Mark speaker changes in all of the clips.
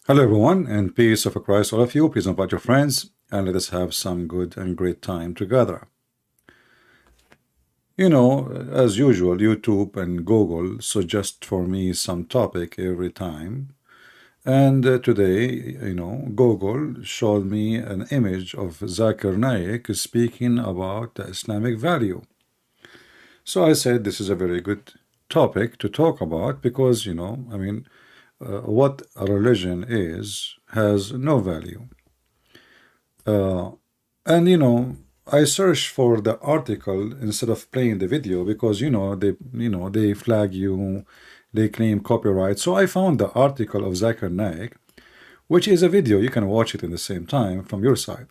Speaker 1: Hello, everyone, and peace of Christ, all of you. Please invite your friends, and let us have some good and great time together. You know, as usual, YouTube and Google suggest for me some topic every time. And today, Google showed me an image of Zakir Naik speaking about the Islamic value. So I said this is a very good topic to talk about because, what a religion is has no value. And I searched for the article instead of playing the video because they flag you, they claim copyright. So I found the article of Zakir Naik, which is a video. You can watch it in the same time from your side.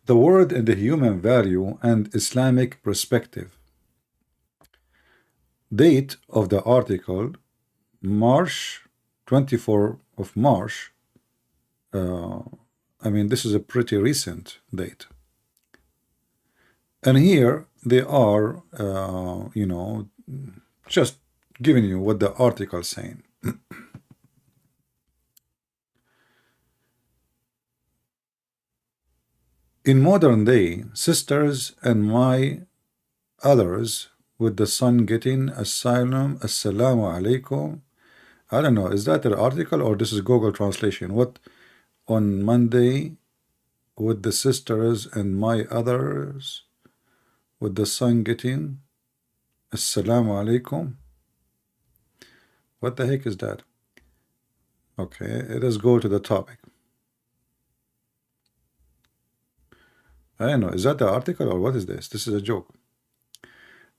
Speaker 1: The word and the human value and Islamic perspective. Date of the article, March 24 of March. This is a pretty recent date. And here they are, just giving you what the article is saying. In modern day, sisters and my others with the son getting asylum, assalamu alaikum. I don't know, is that an article or this is Google translation? What on Monday with the sisters and my others with the son getting assalamu alaikum? What the heck is that? Okay, let us go to the topic. I don't know, is that the article or what is this? This is a joke.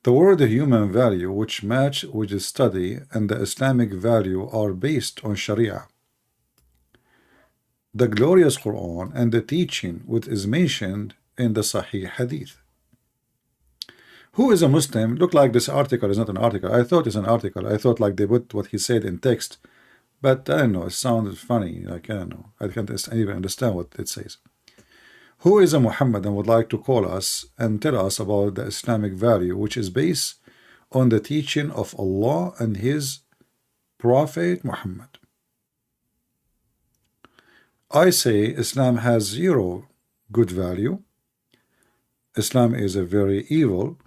Speaker 1: The word human value, which match with the study and the Islamic value, are based on Sharia. The glorious Quran and the teaching which is mentioned in the Sahih Hadith. Who is a Muslim? Look like this article is not an article. I thought it's an article. I thought like they put what he said in text. But I don't know, it sounded funny. Like, I don't know. I can't even understand what it says. Who is a Muhammad and would like to call us and tell us about the Islamic value, which is based on the teaching of Allah and His Prophet Muhammad? I say Islam has zero good value. Islam is a very evil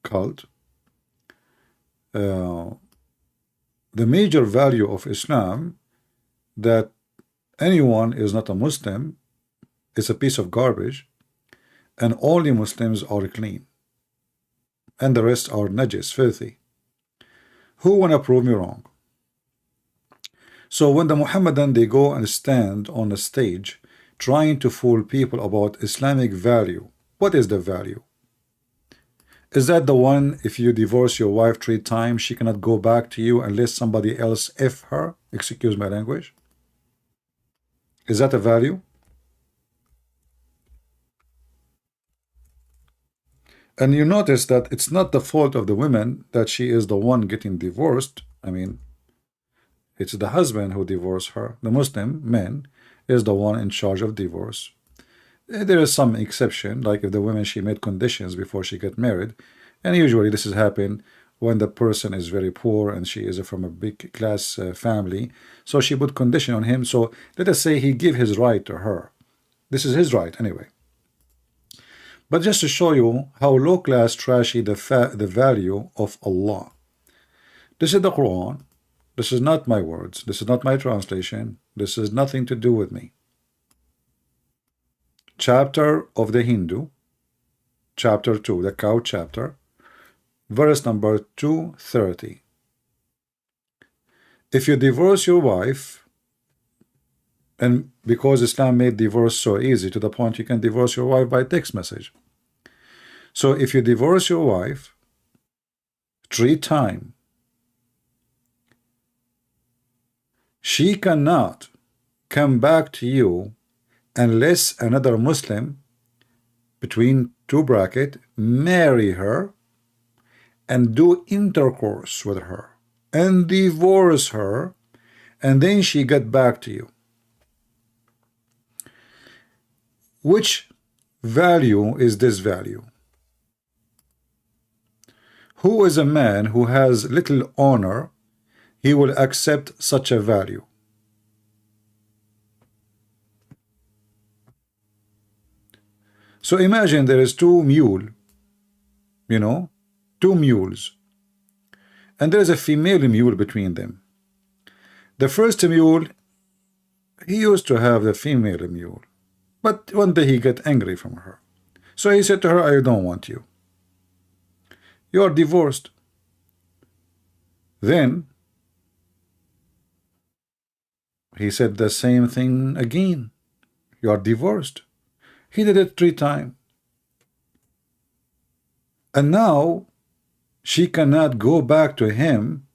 Speaker 1: cult. The major value of Islam that anyone is not a Muslim is a piece of garbage, and only Muslims are clean, and the rest are najis, filthy. Who wanna prove me wrong? So when the Muhammadan they go and stand on a stage trying to fool people about Islamic value, what is the value? Is that the one if you divorce your wife 3 times she cannot go back to you unless somebody else F her? Excuse my language. Is that a value? And you notice that it's not the fault of the women that she is the one getting divorced. I mean, it's the husband who divorced her. The Muslim man is the one in charge of divorce. There is some exception, like if the woman she made conditions before she get married, and usually this has happened when the person is very poor and she is from a big class family, so she put condition on him. So let us say he give his right to her. This is his right anyway. But just to show you how low class trashy the value of Allah. This is the Quran. This is not my words. This is not my translation. This has nothing to do with me. Chapter of the Hindu, chapter 2, the cow chapter, verse number 230. If you divorce your wife, and because Islam made divorce so easy to the point you can divorce your wife by text message. So if you divorce your wife 3 times, she cannot come back to you unless another Muslim, between 2 brackets, marry her and do intercourse with her and divorce her, and then she get back to you. Which value is this value? Who is a man who has little honor, he will accept such a value? So imagine there is two mule, you know, two mules, and there is a female mule between them. The first mule, he used to have the female mule, but one day he got angry from her. So he said to her, I don't want you. You are divorced. Then he said the same thing again. You are divorced. He did it 3 times. And now she cannot go back to him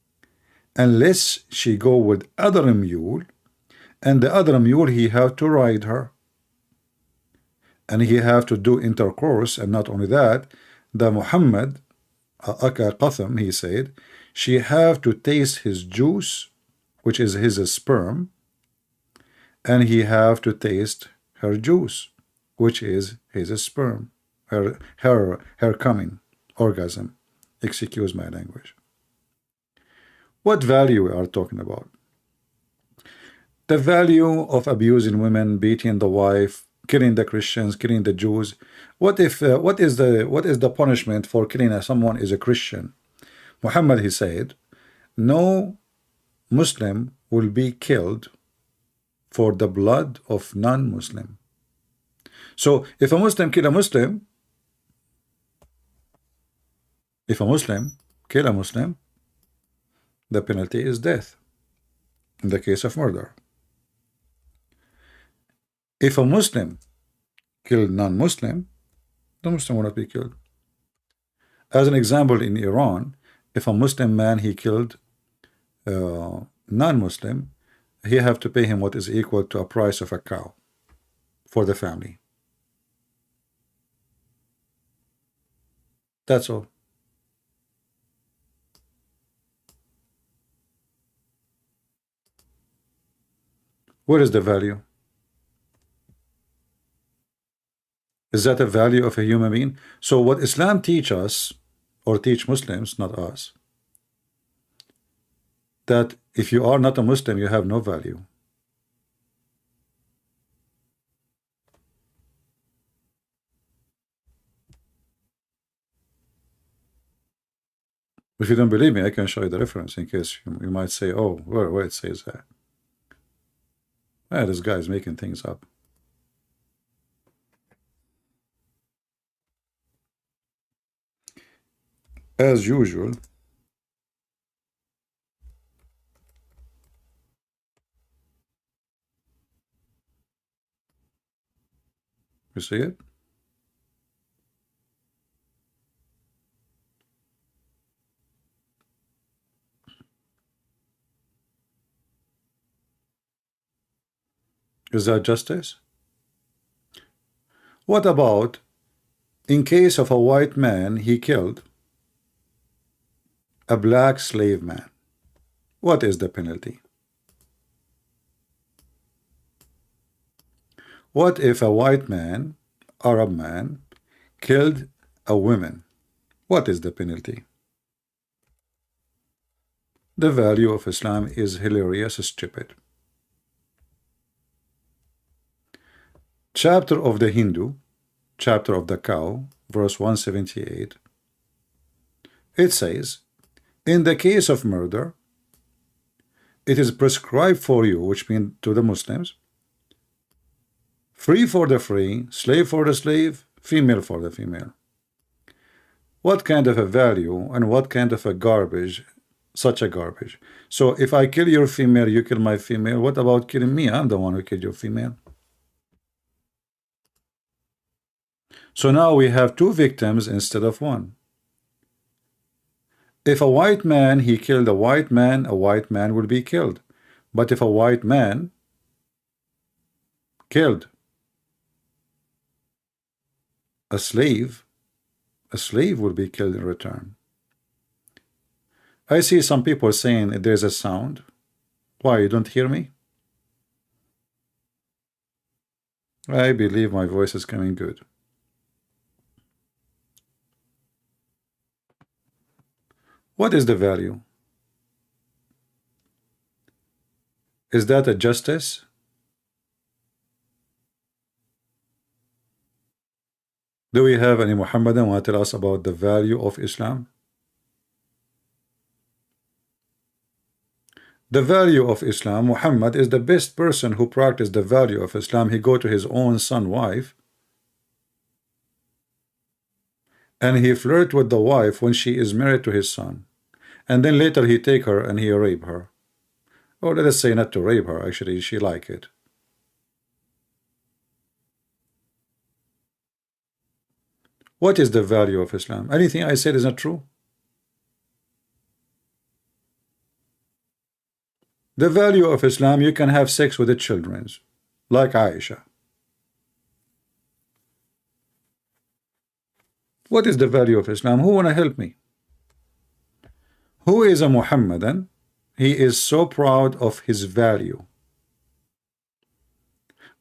Speaker 1: unless she go with other mule, and the other mule he have to ride her, and he have to do intercourse. And not only that, the Muhammad Qatham, he said, she have to taste his juice, which is his sperm, and he have to taste her juice, which is his sperm, her coming orgasm. Excuse my language. What value we are talking about? The value of abusing women, beating the wife, killing the Christians, killing the Jews. What if what is the punishment for killing someone is a Christian? Muhammad, he said, no Muslim will be killed for the blood of non-Muslim. So if a Muslim kill a Muslim, if a Muslim kill a Muslim, the penalty is death in the case of murder. If a Muslim kill non-Muslim, the Muslim will not be killed. As an example, in Iran, if a Muslim man he killed non-Muslim, he have to pay him what is equal to a price of a cow for the family. That's all. What is the value? Is that a value of a human being? So what Islam teach us, or teach Muslims, not us, that if you are not a Muslim, you have no value. If you don't believe me, I can show you the reference in case you might say, oh, where it says that. Ah, this guy is making things up. As usual, you see it? Is that justice? What about in case of a white man, he killed a black slave man? What is the penalty? What if a white man, Arab man, killed a woman? What is the penalty? The value of Islam is hilarious, stupid. Chapter of the Hindu, chapter of the cow, verse 178. It says, in the case of murder, it is prescribed for you, which means to the Muslims, free for the free, slave for the slave, female for the female. What kind of a value and what kind of a garbage, such a garbage. So if I kill your female, you kill my female, what about killing me? I'm the one who killed your female. So now we have 2 victims instead of 1. If a white man, he killed a white man will be killed. But if a white man killed a slave will be killed in return. I see some people saying there's a sound. Why, you don't hear me? I believe my voice is coming good. What is the value? Is that a justice? Do we have any Muhammadan want to tell us about the value of Islam? The value of Islam, Muhammad is the best person who practiced the value of Islam. He go to his own son wife and he flirt with the wife when she is married to his son, and then later he take her and he rape her, or let us say not to rape her, actually she like it. What is the value of Islam? Anything I said is not true. The value of Islam, you can have sex with the children, like Aisha. What is the value of Islam? Who wanna help me? Who is a Muhammadan? He is so proud of his value.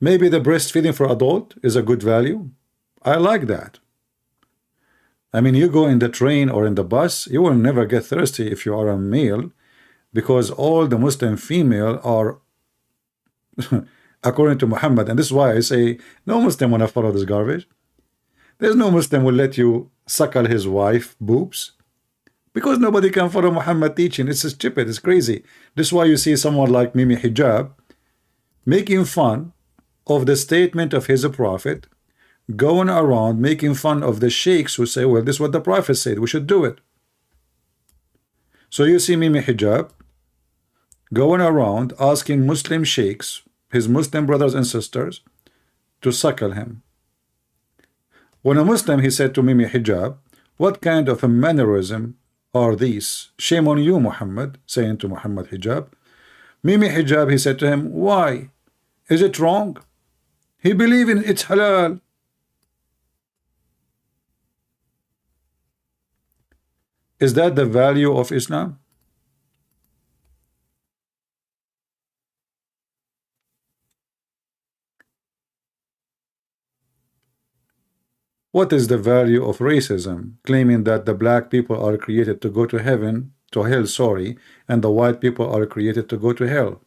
Speaker 1: Maybe the breastfeeding for adult is a good value. I like that. I mean, you go in the train or in the bus, you will never get thirsty if you are a male, because all the Muslim female are according to Muhammad. And this is why I say no Muslim wanna follow this garbage. There's no Muslim will let you suckle his wife boobs, because nobody can follow Muhammad teaching. It's stupid, it's crazy. This is why you see someone like Mimi Hijab making fun of the statement of his prophet, going around making fun of the sheikhs who say, well, this is what the prophet said, we should do it. So you see Mimi Hijab going around asking Muslim sheikhs, his Muslim brothers and sisters, to suckle him. When a Muslim, he said to Mimi Hijab, what kind of a mannerism are these? Shame on you, Muhammad, saying to Muhammad Hijab. Mimi Hijab, he said to him, why? Is it wrong? He believe in it's halal. Is that the value of Islam? What is the value of racism, claiming that the black people are created to go to heaven, to hell, sorry, and the white people are created to go to hell?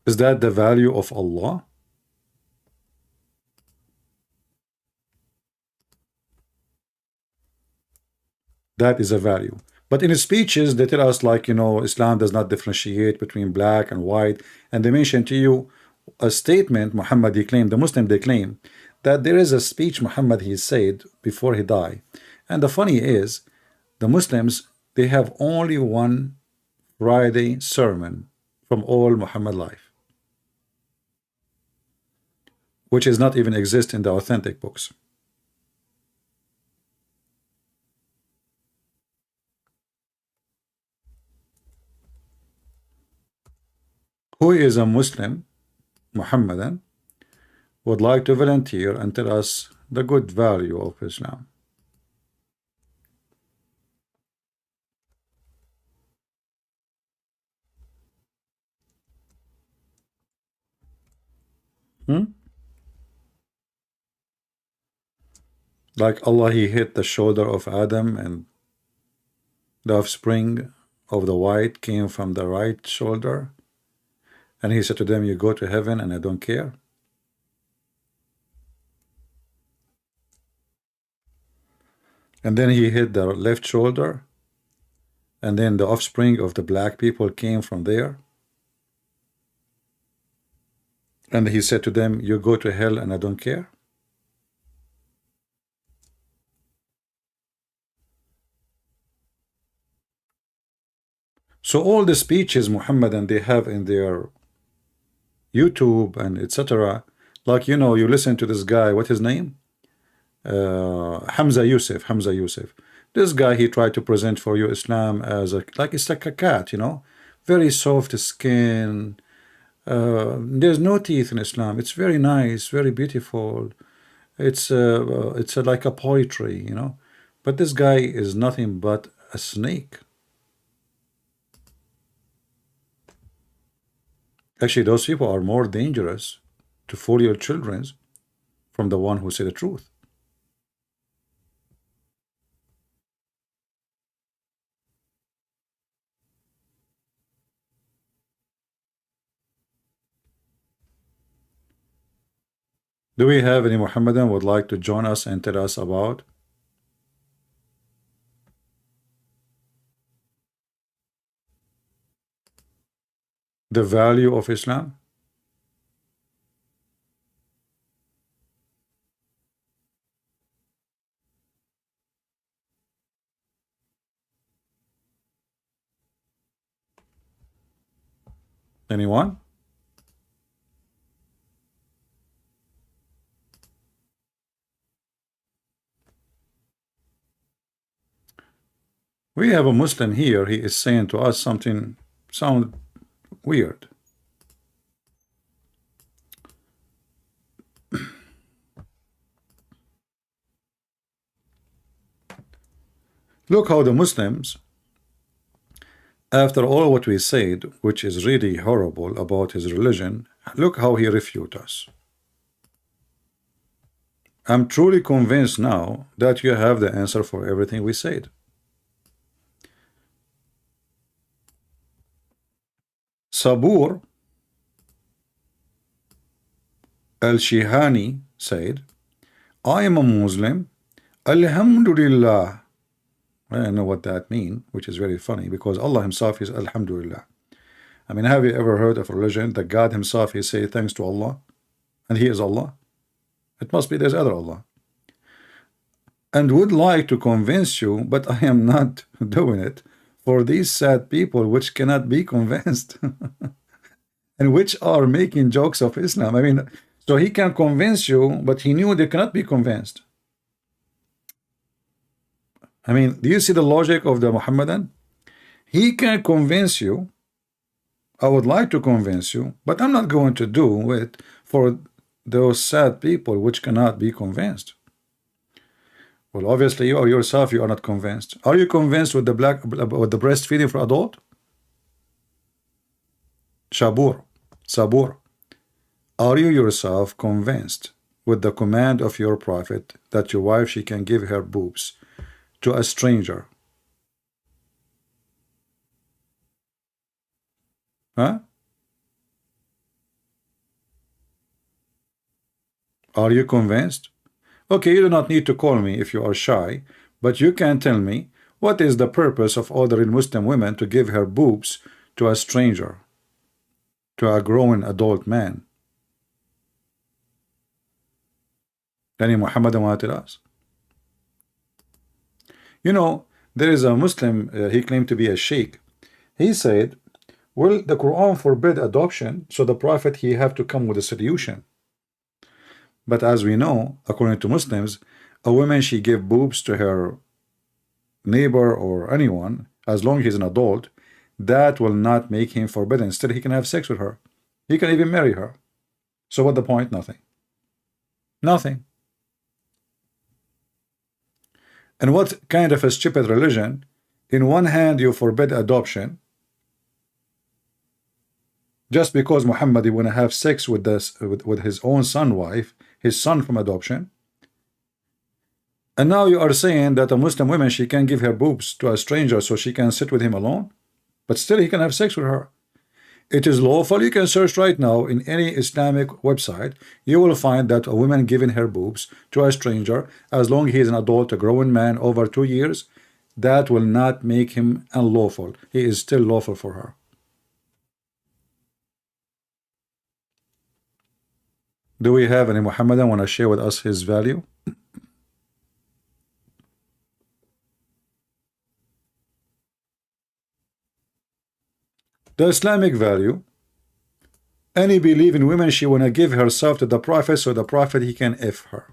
Speaker 1: Is that the value of Allah? That is a value. But in his speeches, they tell us, like, you know, Islam does not differentiate between black and white. And they mention to you a statement Muhammad, he claimed, the Muslim, they claim that there is a speech Muhammad, he said before he died. And the funny is, the Muslims, they have only one Friday sermon from all Muhammad life, which is not even exist in the authentic books. Who is a Muslim, Muhammadan, would like to volunteer and tell us the good value of Islam? Like Allah, he hit the shoulder of Adam, and the offspring of the white came from the right shoulder, and he said to them, you go to heaven and I don't care. And then he hit the left shoulder, and then the offspring of the black people came from there, and he said to them, you go to hell and I don't care. So all the speeches Muhammadan they have in their YouTube and etc., like, you know, you listen to this guy, what his name? Hamza Yusuf. This guy, he tried to present for you Islam as a, like, it's like a cat, you know, very soft skin. There's no teeth in Islam. It's very nice, very beautiful. It's like a poetry, you know. But this guy is nothing but a snake. Actually, those people are more dangerous to fool your children from the one who say the truth. Do we have any Muhammadan would like to join us and tell us about the value of Islam? Anyone? We have a Muslim here. He is saying to us something sound weird. Look how the Muslims, after all what we said, which is really horrible about his religion, look how he refutes us. I'm truly convinced now that you have the answer for everything we said. Sabur al-Shihani said, I am a Muslim. Alhamdulillah. I don't know what that means, which is very funny because Allah himself is Alhamdulillah. I mean, have you ever heard of a religion that God himself is saying thanks to Allah and he is Allah? It must be there's other Allah. And would like to convince you, but I am not doing it for these sad people which cannot be convinced and which are making jokes of Islam. I mean, so he can convince you, but he knew they cannot be convinced. I mean, do you see the logic of the Muhammadan? He can convince you. I would like to convince you, but I'm not going to do it for those sad people which cannot be convinced. Well, obviously, you yourself, you are not convinced. Are you convinced with the breastfeeding for adult? Sabur. Are you yourself convinced with the command of your prophet that your wife, she can give her boobs to a stranger? Huh? Are you convinced? Okay, you do not need to call me if you are shy, but you can tell me what is the purpose of ordering Muslim women to give her boobs to a stranger, to a grown adult man? Any Muhammadan want to tell us? You know, there is a Muslim, he claimed to be a sheikh. He said, well, the Quran forbid adoption, so the Prophet, he have to come with a solution. But as we know, according to Muslims, a woman, she give boobs to her neighbor or anyone, as long as he's an adult, that will not make him forbidden. Still, he can have sex with her. He can even marry her. So what the point? Nothing. Nothing. And what kind of a stupid religion? In one hand, you forbid adoption, just because Muhammad want to have sex with his own son wife, his son from adoption. And now you are saying that a Muslim woman, she can give her boobs to a stranger so she can sit with him alone, but still he can have sex with her. It is lawful. You can search right now in any Islamic website. You will find that a woman giving her boobs to a stranger, as long as he is an adult, a grown man over 2 years, that will not make him unlawful. He is still lawful for her. Do we have any Muhammadan want to share with us his value? The Islamic value, any believing woman, she want to give herself to the Prophet so the Prophet, he can F her.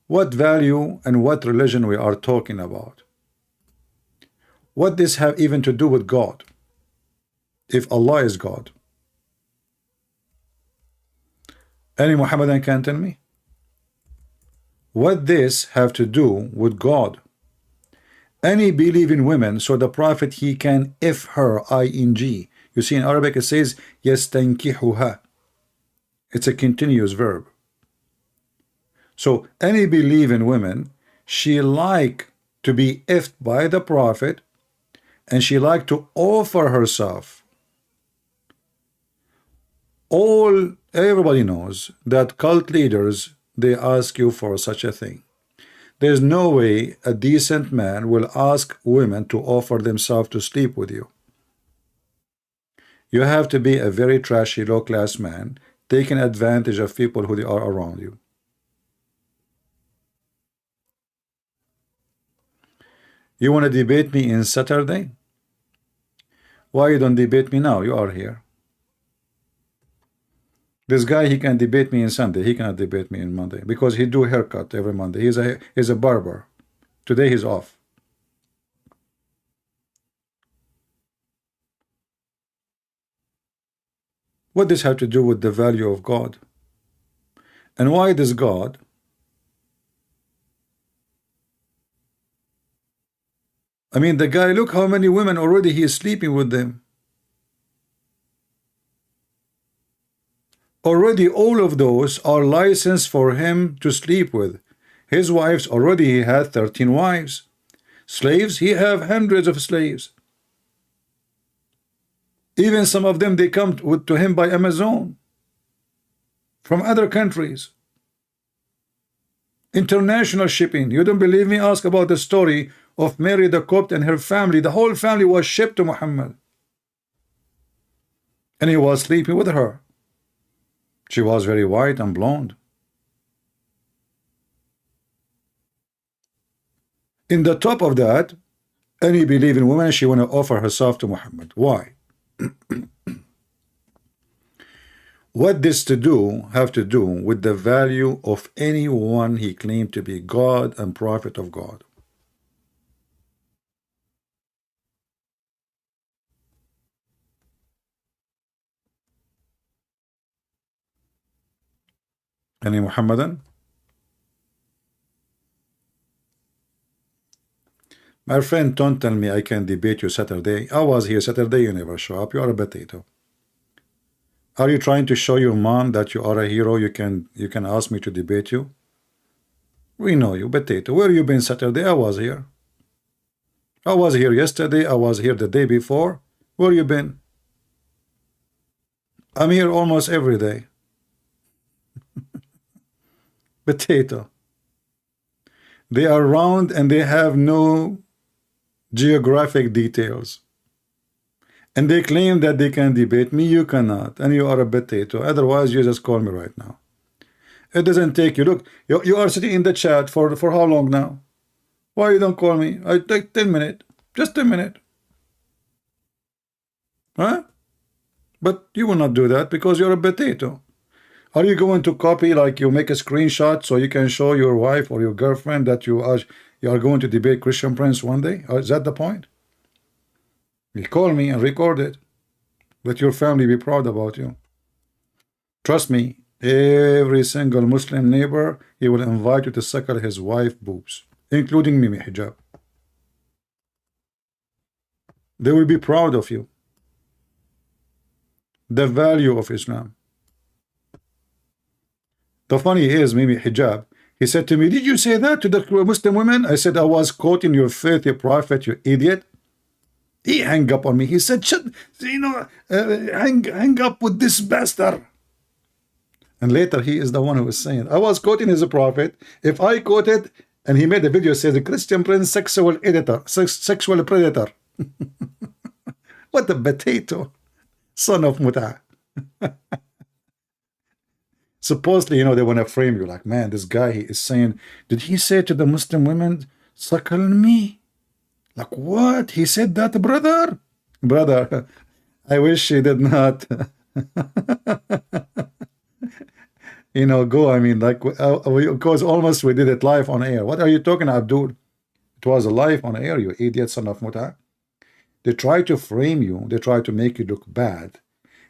Speaker 1: What value and what religion we are talking about? What this have even to do with God? If Allah is God. Any Muhammadan can tell me? What this have to do with God? Any believing women, so the Prophet, he can F her, ing. You see in Arabic it says yastankihuha. It's a continuous verb. So any believing women, she like to be F'd by the Prophet, and she like to offer herself Everybody knows that cult leaders, they ask you for such a thing. There's no way a decent man will ask women to offer themselves to sleep with you. You have to be a very trashy low-class man taking advantage of people who they are around you. You want to debate me in Saturday? Why you don't debate me now? You are here. This guy, he can debate me in Sunday. He cannot debate me in Monday because he do haircut every Monday. He's a barber. Today he's off. What does this have to do with the value of God? And why does God the guy, look how many women already he is sleeping with them. Already all of those are licensed for him to sleep with. His wives, already he had 13 wives. Slaves, he have hundreds of slaves. Even some of them, they come to him by Amazon from other countries. International shipping. You don't believe me? Ask about the story of Mary the Copt and her family. The whole family was shipped to Muhammad. And he was sleeping with her. She was very white and blonde. In the top of that, any believing woman, she want to offer herself to Muhammad. Why? What this have to do with the value of anyone he claimed to be God and prophet of God? Any Muhammadan? My friend, don't tell me I can debate you Saturday. I was here Saturday, you never show up. You are a potato. Are you trying to show your mom that you are a hero? You can ask me to debate you? We know you, potato. Where you been Saturday? I was here. I was here yesterday. I was here the day before. Where you been? I'm here almost every day. Potato. They are round and they have no geographic details. And they claim that they can debate me. You cannot. And you are a potato. Otherwise, you just call me right now. It doesn't take you. Look, you are sitting in the chat for how long now? Why you don't call me? I take 10 minutes. Just 10 minutes. Huh? But you will not do that because you're a potato. Are you going to copy, like you make a screenshot so you can show your wife or your girlfriend that you are going to debate Christian Prince one day? Or is that the point? You call me and record it. Let your family be proud about you. Trust me, every single Muslim neighbor, he will invite you to suckle his wife boobs, including Mimi Hijab. They will be proud of you. The value of Islam. The funny is, Mimi Hijab, he said to me, did you say that to the Muslim women? I said, I was quoting your filthy prophet, you idiot. He hung up on me. He said, hang up with this bastard. And later, he is the one who was saying, I was quoting his prophet. If I quoted, and he made a video, says, the Christian Prince, sexual predator. What a potato. Son of Muta. Supposedly, they want to frame you like, man, this guy, he is saying, did he say to the Muslim women, suckle me? Like, what? He said that, brother? Brother, I wish he did not. Go, because almost we did it live on air. What are you talking, Abdul? It was live on air, you idiot, son of Muta. They try to frame you. They try to make you look bad.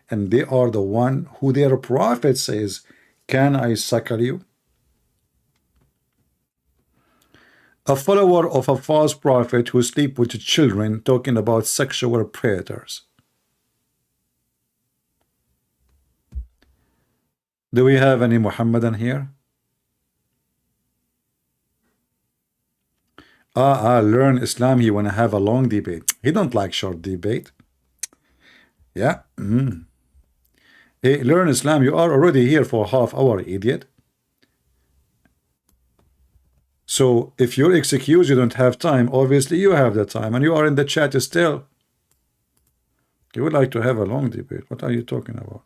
Speaker 1: And they are the one who their prophet says, can I suckle you? A follower of a false prophet who sleep with children, talking about sexual predators. Do we have any Muhammadan here? Learn Islam. He want to have a long debate. He don't like short debate. Yeah. Hey, learn Islam. You are already here for half hour, idiot. So if you're excused, you don't have time. Obviously, you have the time, and you are in the chat still. You would like to have a long debate. What are you talking about?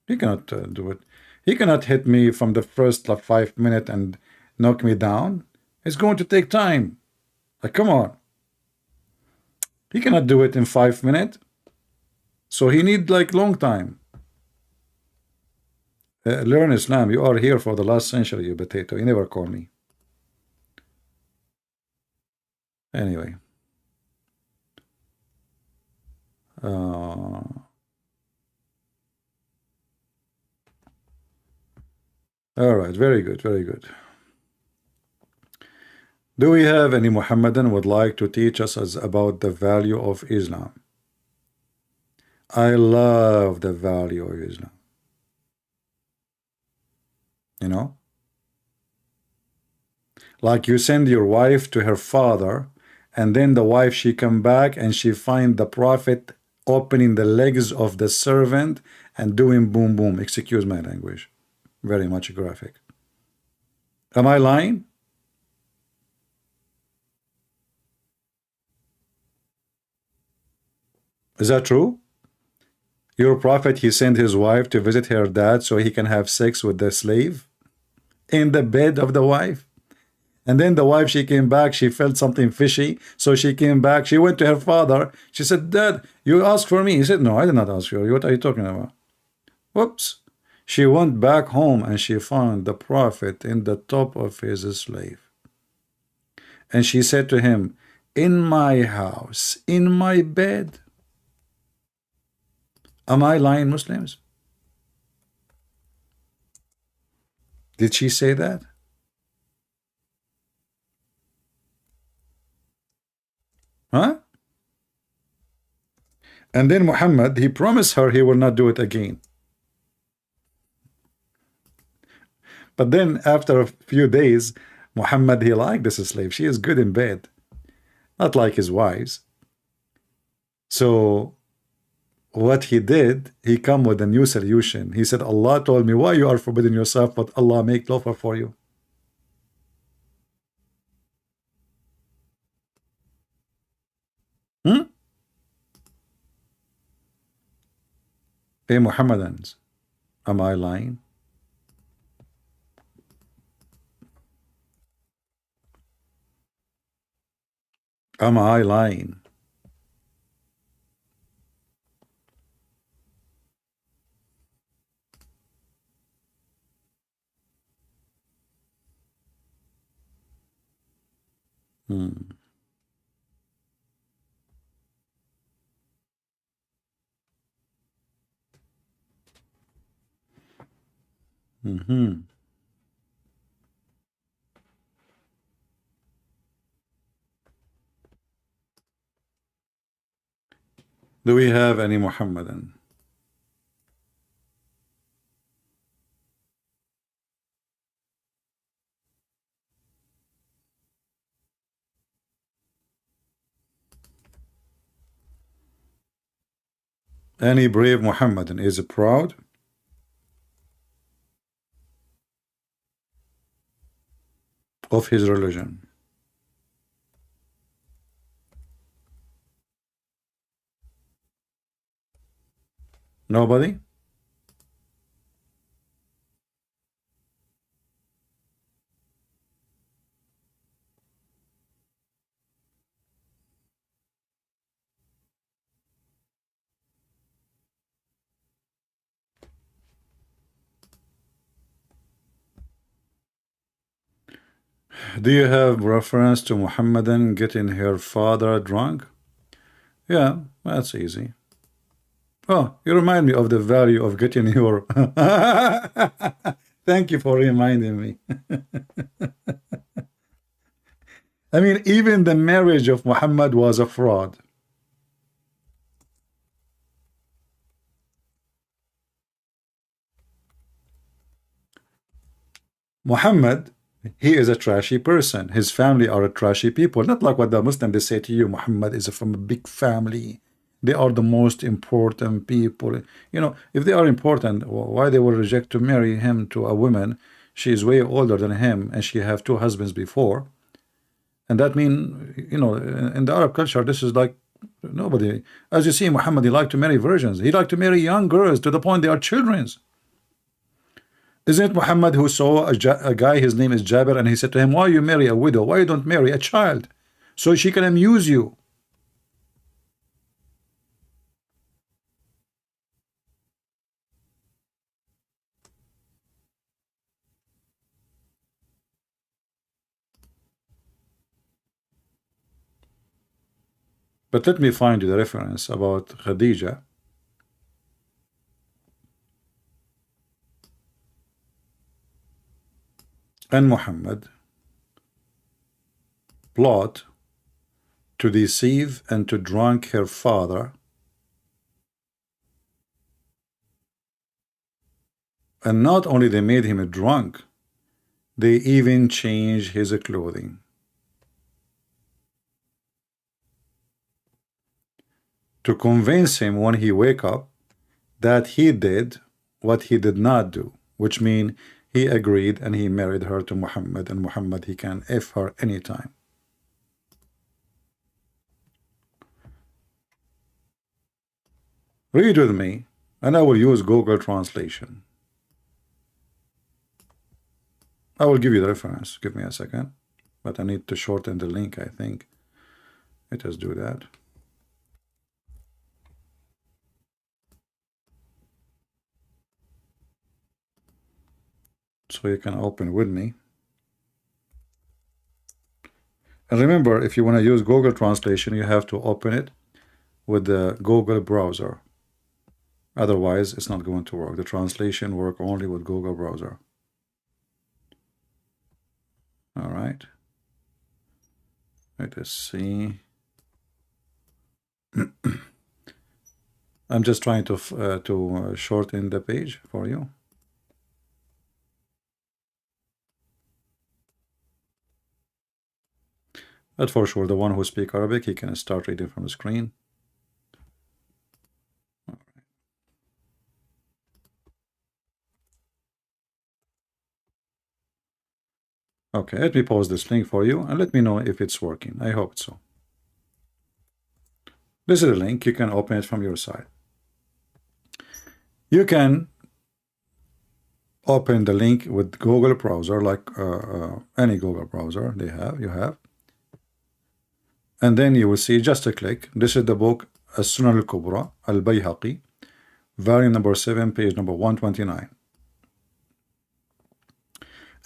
Speaker 1: He cannot do it. He cannot hit me from the first like 5 minutes and knock me down. It's going to take time. Like, come on. He cannot do it in 5 minutes. So he need like long time. Learn Islam. You are here for the last century, you potato. You never call me. Anyway. All right, very good, very good. Do we have any Muhammadan would like to teach us about the value of Islam? I love the value of Islam. You know? Like you send your wife to her father, and then the wife, she come back and she find the prophet opening the legs of the servant and doing boom boom. Excuse my language. Very much graphic. Am I lying? Is that true? Your prophet, he sent his wife to visit her dad so he can have sex with the slave in the bed of the wife. And then the wife, she came back, she felt something fishy, so she came back, she went to her father, she said, Dad, you asked for me. He said, no, I did not ask for you. What are you talking about? Whoops. She went back home and she found the prophet in the top of his slave. And she said to him, in my house, in my bed. Am I lying, Muslims? Did she say that? Huh? And then Muhammad, he promised her he will not do it again. But then after a few days, Muhammad, he liked this slave. She is good in bed, not like his wives. So what he did, he come with a new solution. He said, Allah told me, why you are forbidding yourself, but Allah make offer for you. Hey Muhammadans, am I lying? Am I lying? Do we have any Muhammadan? Any brave Muhammadan is proud? Of his religion? Nobody? Do you have reference to Muhammadan getting her father drunk? Yeah, that's easy. Oh, you remind me of the value of getting your... Thank you for reminding me. I mean, even the marriage of Muhammad was a fraud. Muhammad, he is a trashy person. His family are a trashy people. Not like what the Muslims they say to you, Muhammad is from a big family. They are the most important people. You know, if they are important, why they will reject to marry him to a woman? She is way older than him, and she have two husbands before. And that mean, you know, in the Arab culture, this is like nobody. As you see, Muhammad, he liked to marry virgins. He liked to marry young girls to the point they are children's. Isn't it Muhammad who saw a guy, his name is Jabir, and he said to him, why you marry a widow? Why you don't marry a child? So she can amuse you. But let me find you the reference about Khadija. And Muhammad plot to deceive and to drunk her father, and not only they made him a drunk, they even changed his clothing to convince him when he wake up that he did what he did not do, which means he agreed and he married her to Muhammad, and Muhammad, he can F her anytime. Read with me, and I will use Google Translation. I will give you the reference. Give me a second. But I need to shorten the link, I think. Let us do that. So you can open with me. And remember, if you want to use Google Translation, you have to open it with the Google browser. Otherwise, it's not going to work. The translation work only with Google browser. All right. Let us see. I'm just trying to shorten the page for you. But for sure, the one who speaks Arabic, he can start reading from the screen. Okay, let me pause this link for you and let me know if it's working. I hope so. This is a link. You can open it from your side. You can open the link with Google browser, like any Google browser you have. And then you will see just a click. This is the book As-Sunan al-Kubra, Al-Bayhaqi, volume number 7, page number 129.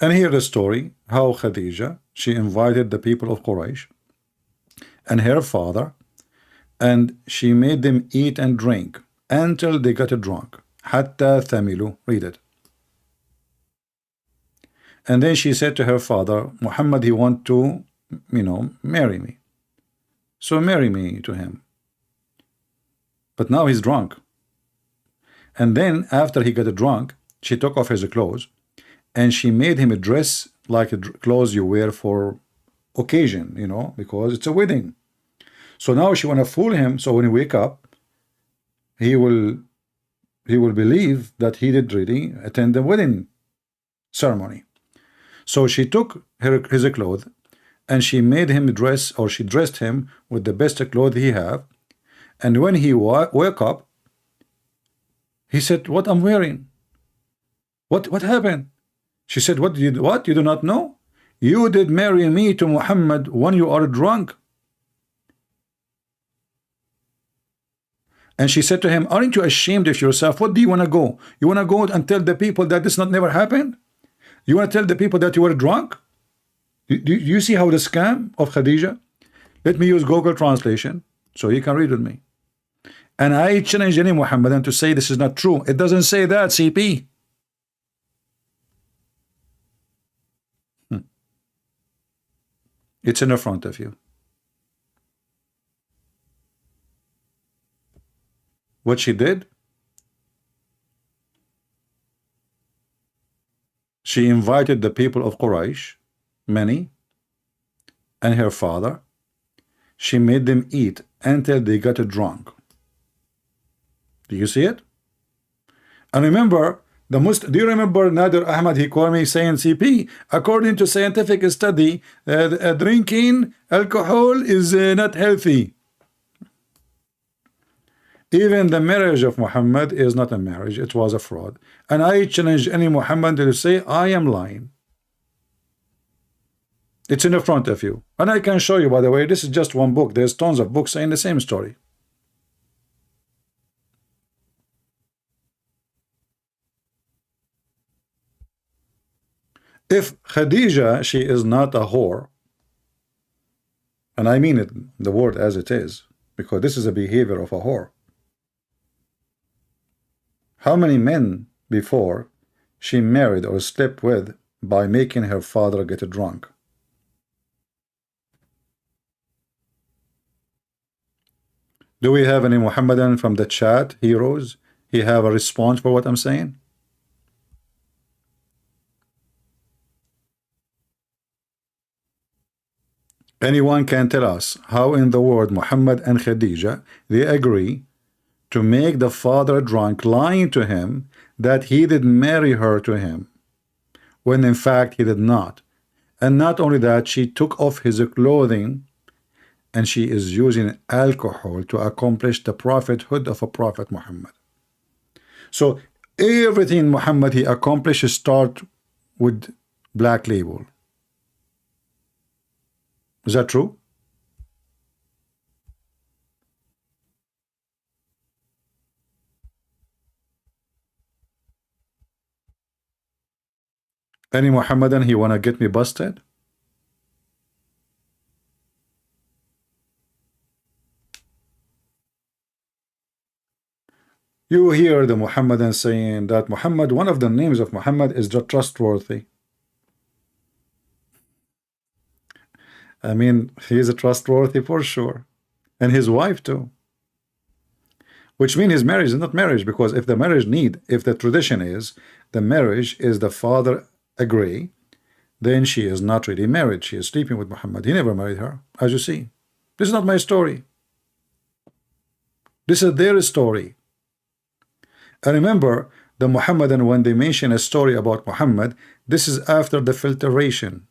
Speaker 1: And here the story, how Khadija, she invited the people of Quraysh and her father, and she made them eat and drink until they got drunk. Hatta thamilu. Read it. And then she said to her father, Muhammad, he want to, marry me. So marry me to him. But now he's drunk. And then after he got drunk, she took off his clothes and she made him a dress like a clothes you wear for occasion, because it's a wedding. So now she want to fool him. So when he wake up, he will believe that he did really attend the wedding ceremony. So she took his clothes and she made him dress, or she dressed him with the best clothes he have. And when he woke up, he said, what I'm wearing? What happened? She said, what? You do not know? You did marry me to Muhammad when you are drunk. And she said to him, aren't you ashamed of yourself? What do you want to go? You want to go and tell the people that this not never happened? You want to tell the people that you were drunk? Do you see how the scam of Khadija? Let me use Google Translation so you can read with me. And I challenge any Muhammadan to say this is not true. It doesn't say that, CP. It's in the front of you. What she did? She invited the people of Quraysh, many, and her father. She made them eat until they got drunk. Do you see it? And remember, do you remember Nadir Ahmad? He called me saying, CP, according to scientific study, drinking alcohol is not healthy. Even the marriage of Muhammad is not a marriage, it was a fraud. And I challenge any Muhammad to say, I am lying. It's in the front of you. And I can show you, by the way, this is just one book. There's tons of books saying the same story. If Khadija, she is not a whore, and I mean it, the word as it is, because this is a behavior of a whore. How many men before she married or slept with by making her father get drunk? Do we have any Muhammadan from the chat, heroes? He have a response for what I'm saying? Anyone can tell us how in the world Muhammad and Khadija, they agree to make the father drunk, lying to him that he did marry her to him, when in fact he did not. And not only that, she took off his clothing and she is using alcohol to accomplish the prophethood of a prophet Muhammad. So everything Muhammad he accomplished start with black label. Is that true? Any Muhammadan he wanna get me busted? You hear the Muhammadan saying that Muhammad, one of the names of Muhammad is the trustworthy. I mean, he is a trustworthy for sure, and his wife too. Which means his marriage is not marriage, because if the marriage if the tradition is the marriage is the father agree, then she is not really married. She is sleeping with Muhammad. He never married her, as you see. This is not my story. This is their story. And remember, the Muhammadan, when they mention a story about Muhammad, this is after the filtration.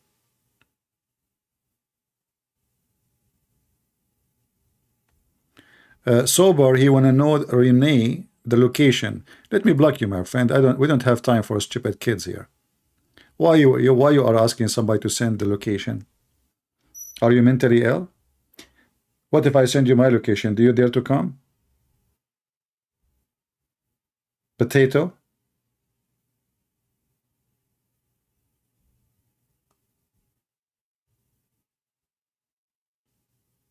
Speaker 1: Sober, he wanna know Renee the location. Let me block you, my friend. We don't have time for stupid kids here. Why you are asking somebody to send the location? Are you mentally ill? What if I send you my location? Do you dare to come? Potato?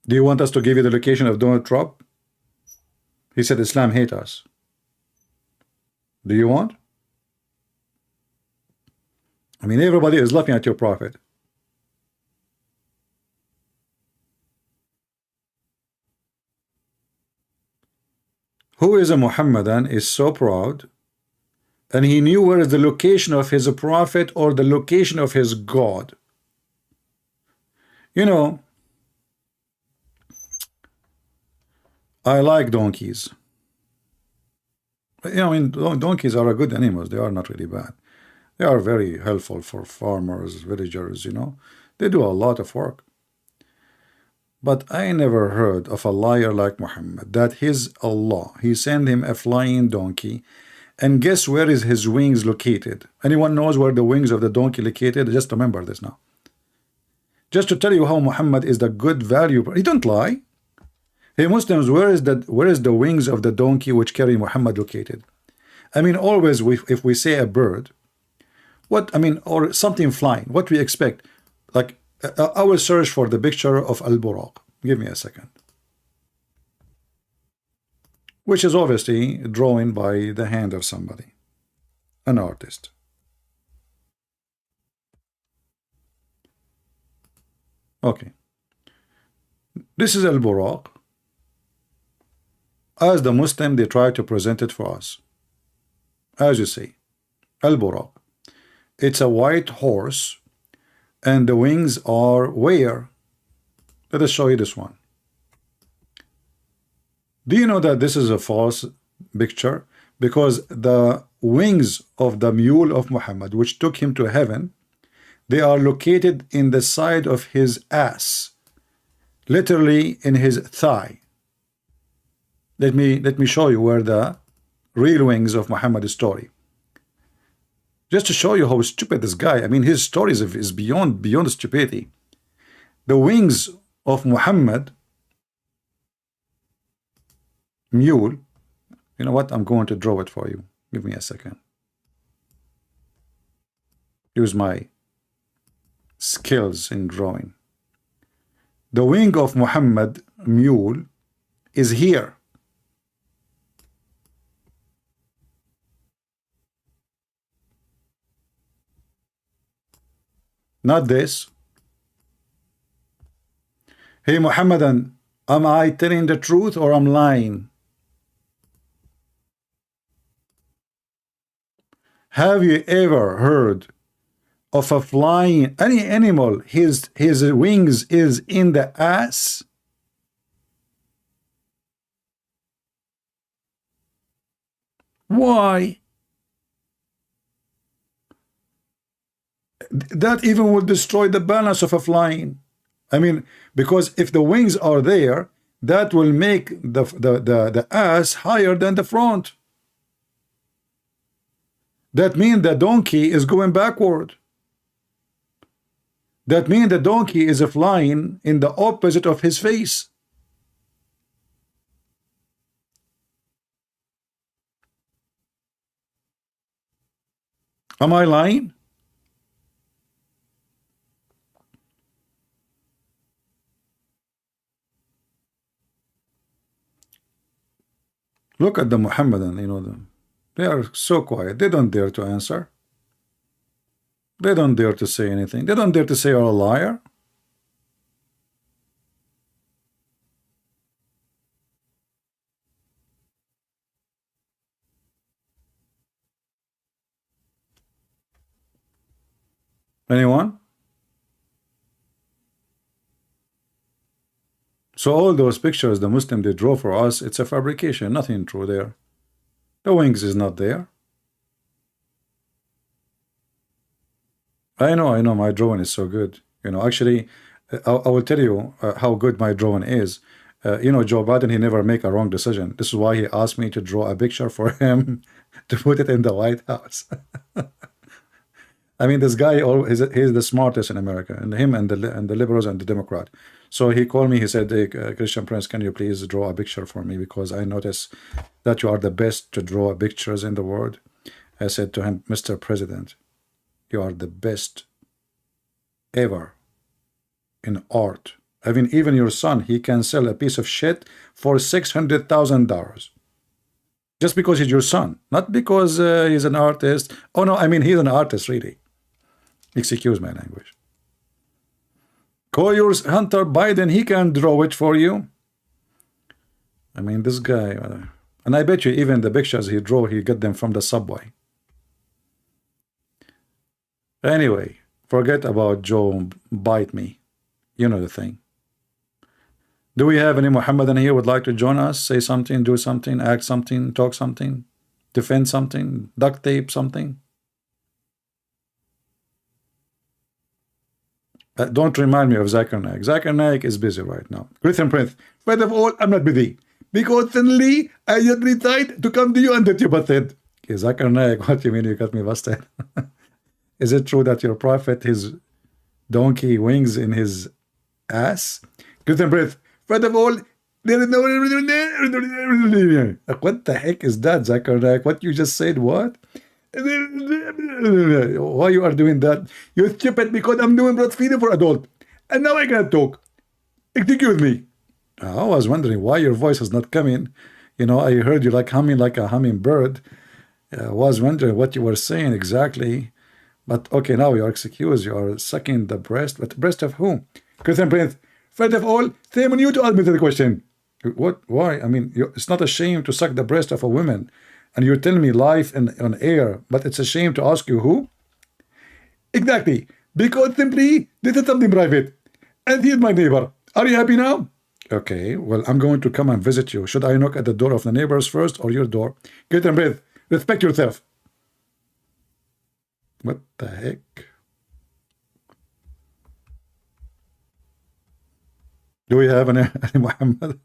Speaker 1: Do you want us to give you the location of Donald Trump? He said Islam hate us. Do you want? I mean, everybody is laughing at your prophet. Who is a Muhammadan is so proud, and he knew where is the location of his prophet or the location of his God. You know, I like donkeys. You know, I mean, donkeys are a good animals. They are not really bad. They are very helpful for farmers, villagers, you know. They do a lot of work. But I never heard of a liar like Muhammad, that his Allah, he sent him a flying donkey, and guess where is his wings located? Anyone knows where the wings of the donkey located? Just remember this now. Just to tell you how Muhammad is the good value. He don't lie. Hey Muslims, where is the wings of the donkey which carry Muhammad located? I mean, always if we say a bird, or something flying, what we expect? Like, I will search for the picture of Al-Buraq. Give me a second. Which is obviously drawn by the hand of somebody, an artist. Okay. This is Al-Buraq. As the Muslim, they try to present it for us. As you see, Al-Buraq. It's a white horse, and the wings are where? Let us show you this one. Do you know that this is a false? picture because the wings of the mule of Muhammad, which took him to heaven, they are located in the side of his ass, literally in his thigh. Let me show you where the real wings of Muhammad's story. Just to show you how stupid this guy. I mean, his story is beyond stupidity. The wings of Muhammad mule. You know what? I'm going to draw it for you. Give me a second. Use my skills in drawing. The wing of Muhammad mule is here. Not this. Hey Muhammadan, am I telling the truth or I'm lying? Have you ever heard of a flying any animal? His wings is in the ass. Why? That even will destroy the balance of a flying. I mean, because if the wings are there, that will make the ass higher than the front. That means the donkey is going backward. That means the donkey is flying in the opposite of his face. Am I lying? Look at the Muhammadan, you know, they are so quiet. They don't dare to answer. They don't dare to say anything. They don't dare to say you're a liar. Anyone? So all those pictures the Muslim they draw for us, it's a fabrication, nothing true there. The wings is not there. I know, my drawing is so good. You know, actually, I will tell you how good my drawing is. You know, Joe Biden, he never make a wrong decision. This is why he asked me to draw a picture for him to put it in the White House. I mean, this guy, he's the smartest in America, and him and the liberals and the Democrat. So he called me, he said, hey, Christian Prince, can you please draw a picture for me? Because I noticed that you are the best to draw pictures in the world. I said to him, Mr. President, you are the best ever in art. I mean, even your son, he can sell a piece of shit for $600,000. Just because he's your son, not because he's an artist. Oh no, I mean, he's an artist, really. Excuse my language. Call yours Hunter Biden, he can draw it for you. I mean, this guy, and I bet you even the pictures he drew, he got them from the subway. Anyway, forget about Joe Bite Me. You know the thing. Do we have any Muhammadan here would like to join us? Say something, do something, act something, talk something, defend something, duct tape something? Don't remind me of Zakir Naik. Zakir Naik is busy right now. Christian Prince, first of all, I'm not busy. Because suddenly I just decided to come to you and that you busted. Okay, Zakir Naik, what do you mean you got me busted? Is it true that your prophet, his donkey wings in his ass? Christian Prince, first of all, there is no... What the heck is that, Zakir Naik? What you just said, what? Why you are doing that? You're stupid because I'm doing breastfeeding for adult. And now I can't talk. Excuse me. I was wondering why your voice is not coming. You know, I heard you like humming like a hummingbird. I was wondering what you were saying exactly. But okay, now you are excused. You are sucking the breast. But breast of whom? Christian Prince. First of all, shame on you to answer the question. What? Why? I mean, it's not a shame to suck the breast of a woman. And you're telling me live on air, but it's a shame to ask you who? Exactly. Because simply, this is something private. And he is my neighbor. Are you happy now? Okay, well, I'm going to come and visit you. Should I knock at the door of the neighbors first or your door? Get and breathe. Respect yourself. What the heck? Do we have any Muhammad?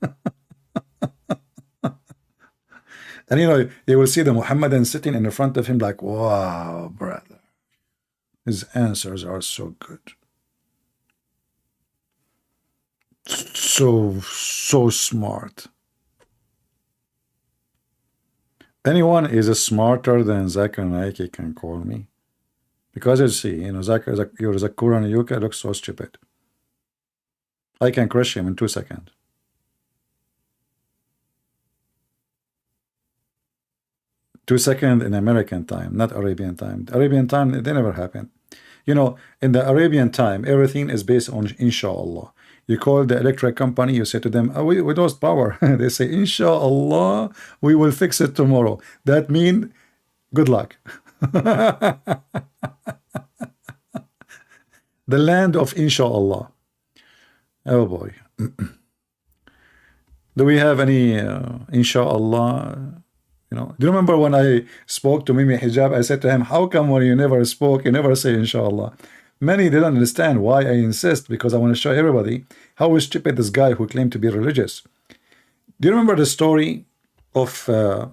Speaker 1: And you will see the Muhammadan sitting in front of him like, wow, brother. His answers are so good. So smart. Anyone is smarter than Zakir Naik can call me. Because you see, Zakir, your Zakur and Yuka looks so stupid. I can crush him in 2 seconds. 2 seconds in American time, not Arabian time. Arabian time, they never happen. In the Arabian time, everything is based on inshallah. You call the electric company, you say to them, oh, we lost power. They say, inshallah, we will fix it tomorrow. That means good luck. The land of inshallah. Oh boy. Do we have any inshallah? Do you remember when I spoke to Mimi Hijab? I said to him, how come when you never spoke, you never say inshallah? Many didn't understand why I insist, because I want to show everybody how stupid this guy who claimed to be religious. Do you remember the story of the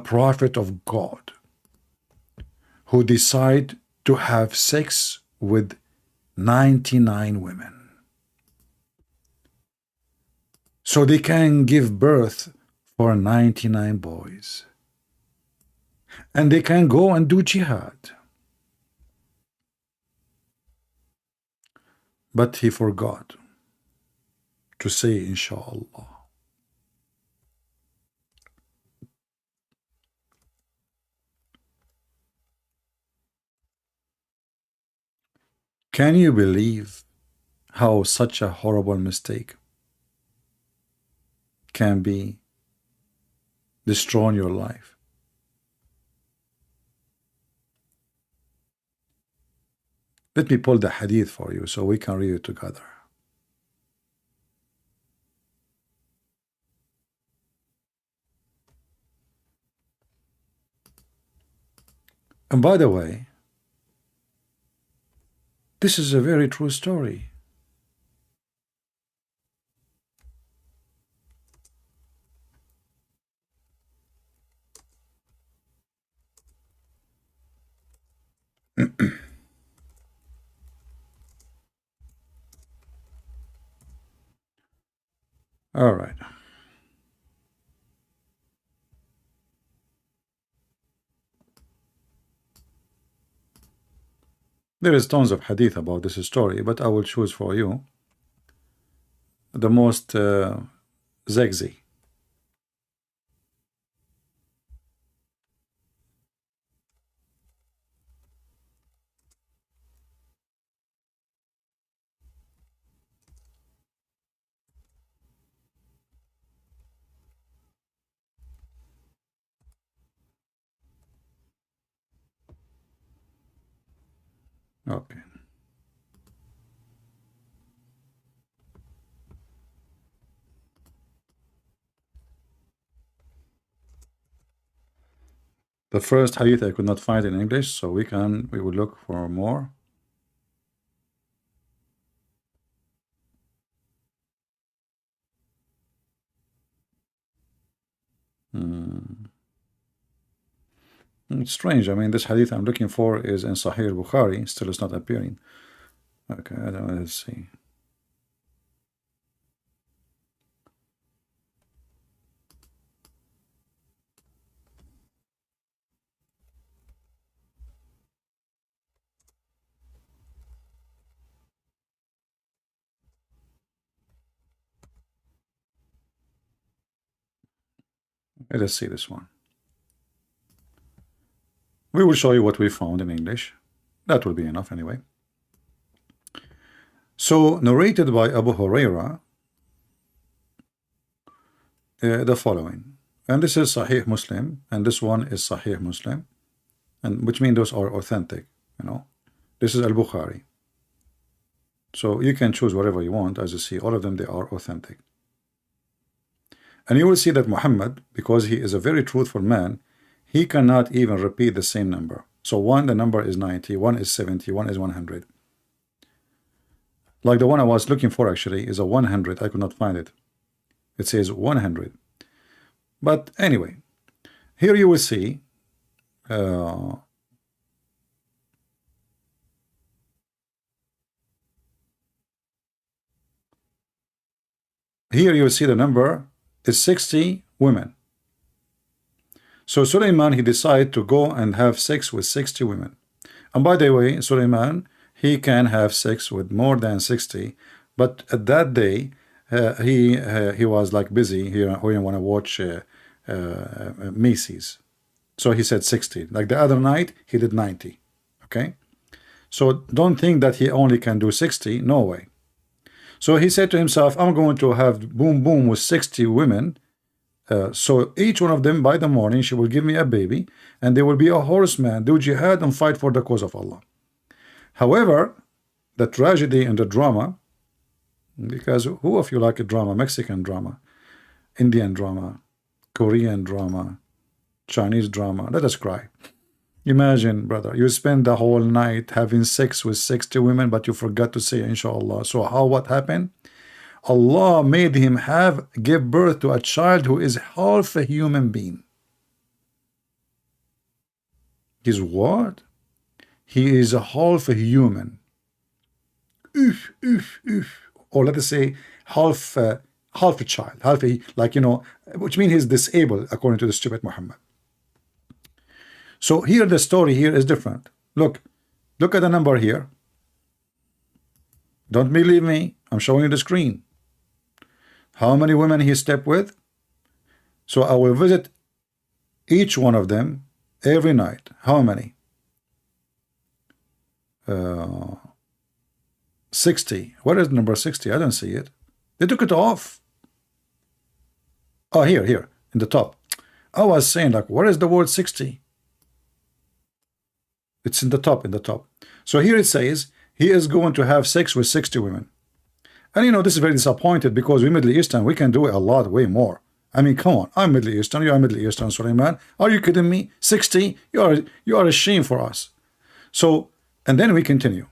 Speaker 1: prophet of God who decided to have sex with 99 women so they can give birth for 99 boys, and they can go and do jihad? But he forgot to say inshallah. Can you believe how such a horrible mistake can be destroying your life? Let me pull the hadith for you so we can read it together. And by the way, this is a very true story. All right. There is tons of hadith about this story, but I will choose for you the most sexy. Okay. The first hadith I could not find in English, so we will look for more. It's strange. I mean, this hadith I'm looking for is in Sahih Bukhari. Still, it's not appearing. Okay, I don't know. Let's see. Let's see this one. We will show you what we found in English. That will be enough anyway. So, narrated by Abu Huraira, the following. And this is Sahih Muslim, and this one is Sahih Muslim, and which means those are authentic. This is Al-Bukhari. So you can choose whatever you want. As you see, all of them, they are authentic. And you will see that Muhammad, because he is a very truthful man, he cannot even repeat the same number. So one, the number is 90, one is 70, one is 100. Like the one I was looking for actually is a 100. I could not find it. It says 100. But anyway, here you will see here you will see the number is 60 women. So Suleiman, he decided to go and have sex with 60 women. And by the way, Suleiman, he can have sex with more than 60, but at that day he was like busy here. He didn't want to watch Macy's, so he said 60. Like the other night, he did 90. Okay, so don't think that he only can do 60. No way. So he said to himself, I'm going to have boom boom with 60 women. So each one of them, by the morning, she will give me a baby, and they will be a horseman, do jihad and fight for the cause of Allah. However, the tragedy and the drama, because who of you like a drama? Mexican drama, Indian drama, Korean drama, Chinese drama. Let us cry. Imagine, brother, you spend the whole night having sex with 60 women, but you forgot to say inshallah. So what happened? Allah made him give birth to a child who is half a human being. He's what? He is a half a human. Or let us say half a child, like, you know, which means he's disabled according to the stupid Muhammad. So here the story here is different. Look at the number here. Don't believe me, I'm showing you the screen. How many women he slept with? So I will visit each one of them every night. How many? 60. What is number 60? I don't see it. They took it off. Oh, here, in the top. I was saying, like, what is the word 60? It's in the top, So here it says, he is going to have sex with 60 women. And you know, this is very disappointed because we Middle Eastern, we can do a lot, way more. I mean, come on, I'm Middle Eastern, you are Middle Eastern, Suleiman. Are you kidding me? 60? You are a shame for us. So, and then we continue.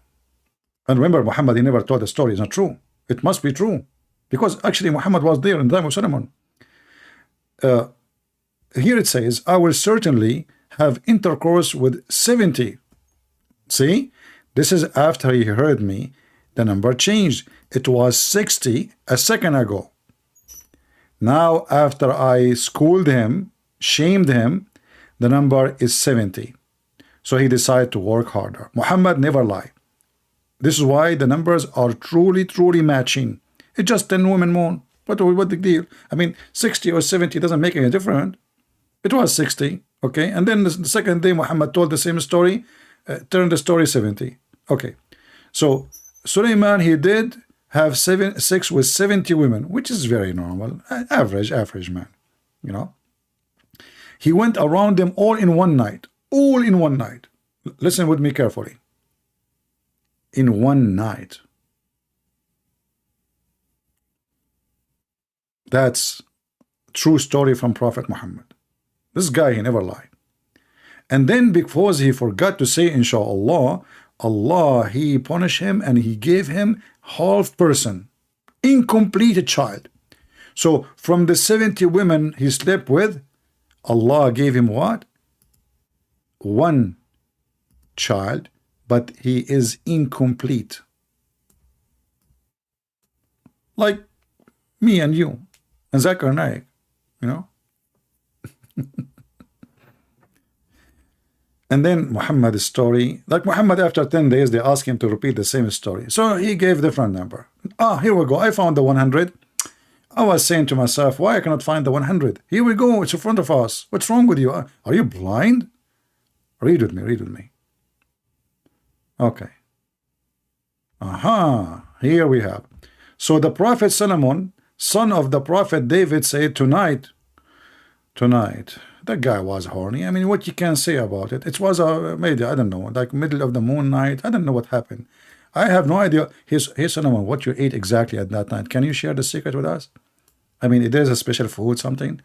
Speaker 1: And remember, Muhammad, he never told the story. It's not true. It must be true. Because actually Muhammad was there in the time of Solomon. Here it says, I will certainly have intercourse with 70. See, this is after he heard me. The number changed. It was 60 a second ago. Now, after I schooled him, shamed him, the number is 70. So he decided to work harder. Muhammad never lied. This is why the numbers are truly, truly matching. It's just 10 women more. What the deal? I mean, 60 or 70 doesn't make any difference. It was 60, okay? And then the second day, Muhammad told the same story, turned the story 70. Okay, so Suleiman, he did have sex with 70 women, which is very normal, average man, you know. He went around them all in one night, Listen with me carefully. In one night. That's true story from Prophet Muhammad. This guy, he never lied. And then because he forgot to say inshallah, Allah, he punished him and he gave him half person, incomplete child. So from the 70 women he slept with, Allah gave him what? One child, but he is incomplete. Like me and you and Zakir Naik, you know. And then Muhammad's story, like Muhammad, after 10 days, they asked him to repeat the same story. So he gave a different number. Here we go. I found the 100. I was saying to myself, why I cannot find the 100? Here we go. It's in front of us. What's wrong with you? Are you blind? Read with me. Okay. Here we have. So the Prophet Solomon, son of the Prophet David, said, tonight, that guy was horny. I mean, what you can say about it? It was maybe, I don't know, like middle of the moon night. I don't know what happened. I have no idea. Here's Solomon, what you ate exactly at that night. Can you share the secret with us? I mean, there's a special food, something.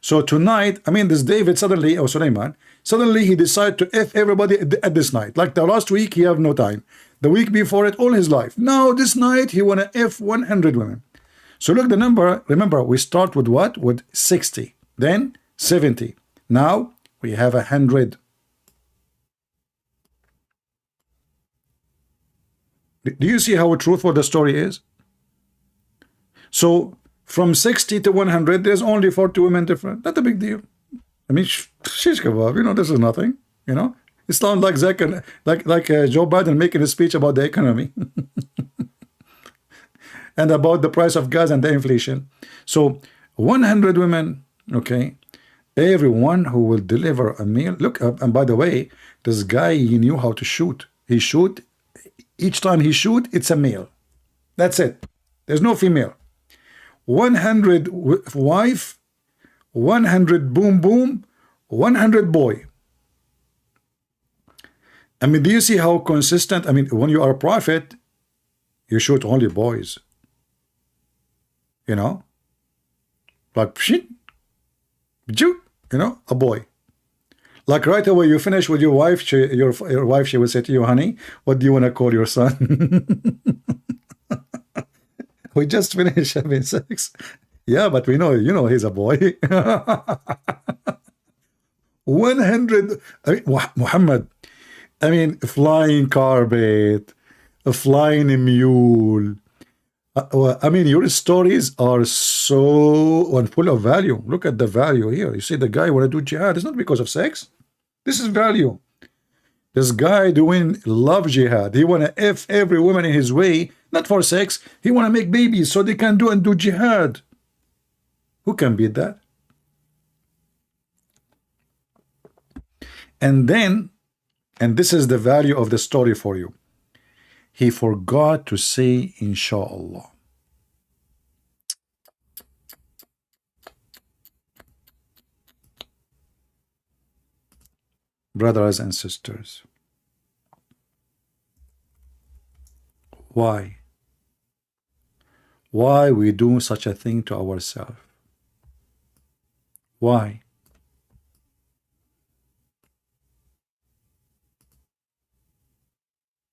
Speaker 1: So tonight, I mean, this David suddenly, or Suleiman, suddenly he decided to F everybody at this night. Like the last week, he have no time. The week before it, all his life. Now, this night, he want to F 100 women. So look, the number, remember, we start with what? With 60. Then 70. Now, we have 100. Do you see how truthful the story is? So, from 60 to 100, there's only 40 women different. Not a big deal. I mean, shish kebab, you know, this is nothing, you know. It sounds like Zach and like Joe Biden making a speech about the economy and about the price of gas and the inflation. So 100 women, okay, everyone who will deliver a meal. Look, and by the way, this guy, he knew how to shoot. He shoot, each time he shoot, it's a male. That's it. There's no female. 100 wife, 100 boom boom, 100 boy. I mean, do you see how consistent? I mean, when you are a prophet, you shoot only boys. You know? Like, shit, you know, a boy. Like right away, you finish with your wife, your wife, she will say to you, honey, what do you want to call your son? We just finished having sex. Yeah, but we know, you know, he's a boy. 100, I mean, Muhammad, I mean, flying carpet, a flying mule. I mean, your stories are so full of value. Look at the value here. You see, the guy want to do jihad. It's not because of sex. This is value. This guy doing love jihad. He want to F every woman in his way, not for sex. He want to make babies so they can do jihad. Who can beat that? And then, and this is the value of the story for you. He forgot to say inshallah. Brothers and sisters, why? Why we do such a thing to ourselves? Why?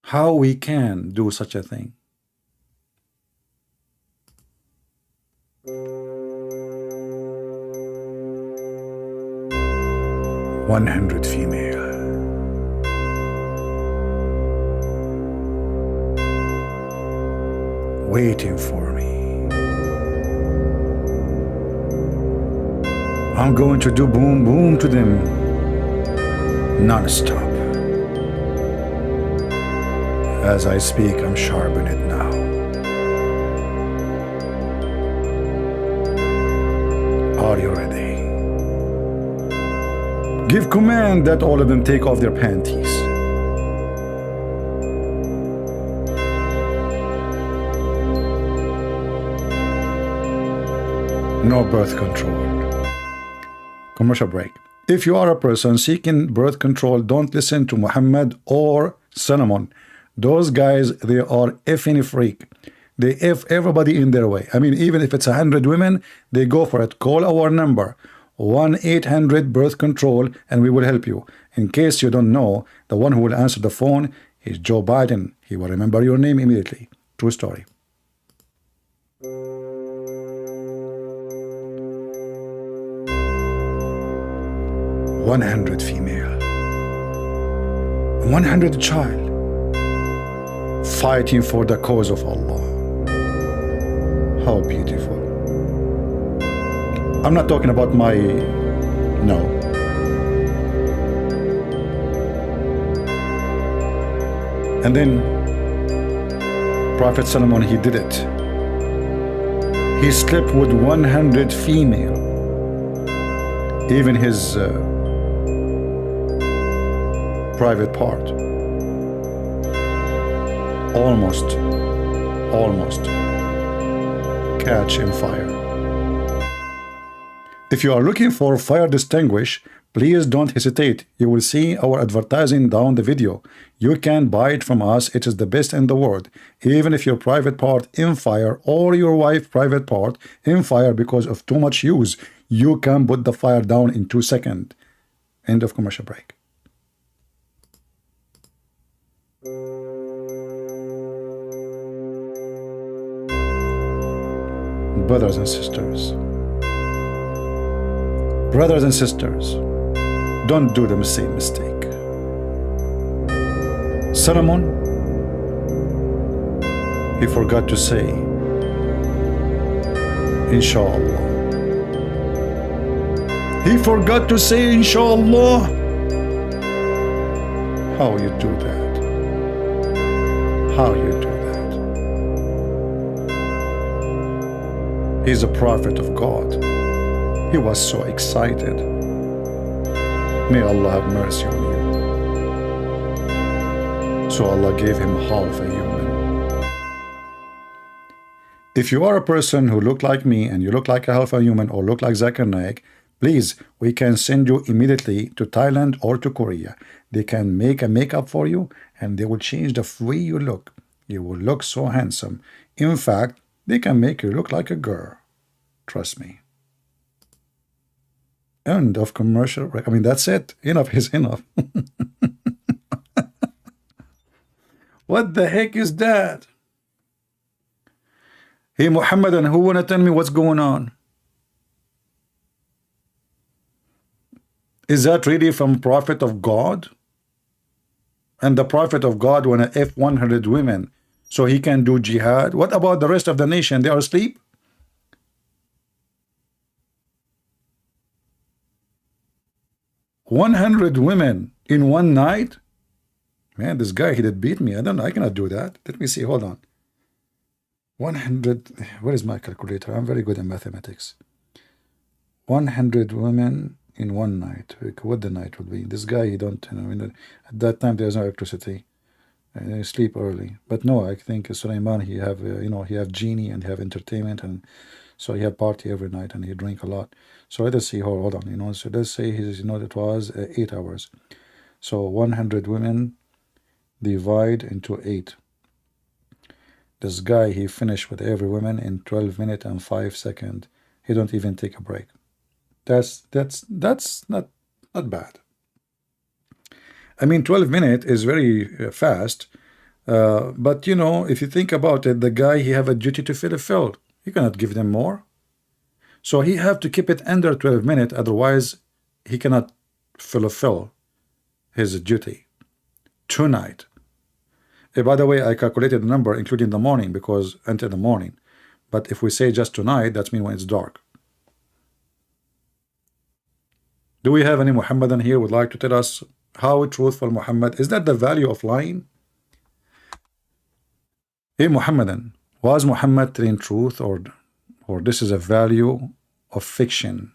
Speaker 1: How we can do such a thing? "100 female. Waiting for me. I'm going to do boom boom to them non-stop. As I speak, I'm sharpening it now. Are you ready? Give command that all of them take off their panties. No birth control." Commercial break. If you are a person seeking birth control, don't listen to Muhammad or Solomon. Those guys, they are effing freak. They F everybody in their way. I mean, even if it's 100 women, they go for it. Call our number, 1-800-BIRTH-CONTROL, and we will help you. In case you don't know, the one who will answer the phone is Joe Biden. He will remember your name immediately. True story. "100 female, 100 child, fighting for the cause of Allah." How beautiful. I'm not talking about my, no. And then Prophet Solomon, he did it. He slept with 100 female. Even his private part. Almost catch in fire. If you are looking for fire distinguish, Please don't hesitate. You will see our advertising down the video. You can buy it from us. It is the best in the world. Even if your private part in fire or your wife private part in fire because of too much use, you can put the fire down in 2 seconds. End of commercial break. Brothers and sisters, don't do the same mistake. Solomon, he forgot to say, Inshallah. He forgot to say, Inshallah. How you do that? How you do that? He's a prophet of God. He was so excited. May Allah have mercy on you. So Allah gave him half a human. If you are a person who look like me and you look like a half a human or look like Zakir Naik, please, we can send you immediately to Thailand or to Korea. They can make a makeup for you and they will change the way you look. You will look so handsome. In fact, they can make you look like a girl. Trust me. End of commercial. I mean, that's it. Enough is enough. What the heck is that? Hey, Muhammadan, who wanna tell me what's going on? Is that really from Prophet of God? And the Prophet of God wanna F 100 women so he can do jihad? What about the rest of the nation? They are asleep? $100 women in one night? Man, this guy, he did beat me. I cannot do that. Let me see, hold on. 100, where is my calculator? I'm very good in mathematics. 100 women in one night. What the night would be? This guy, he don't, at that time there's no electricity. I sleep early. But no, I think Sulaiman, he have, he have genie and he have entertainment, and so he have party every night and he drink a lot. So let us see, hold on, so let's say his, it was 8 hours. So 100 women divide into 8. This guy, he finished with every woman in 12 minutes and 5 seconds. He don't even take a break. That's not bad. I mean, 12 minutes is very fast. But if you think about it, the guy, he have a duty to fulfill. You cannot give them more. So he have to keep it under 12 minutes. Otherwise, he cannot fulfill his duty tonight. By the way, I calculated the number including the morning because until the morning. But if we say just tonight, that means when it's dark. Do we have any Muhammadan here who would like to tell us how truthful Muhammad? Is that the value of lying? Hey Muhammadan, was Muhammad telling truth or this is a value of fiction?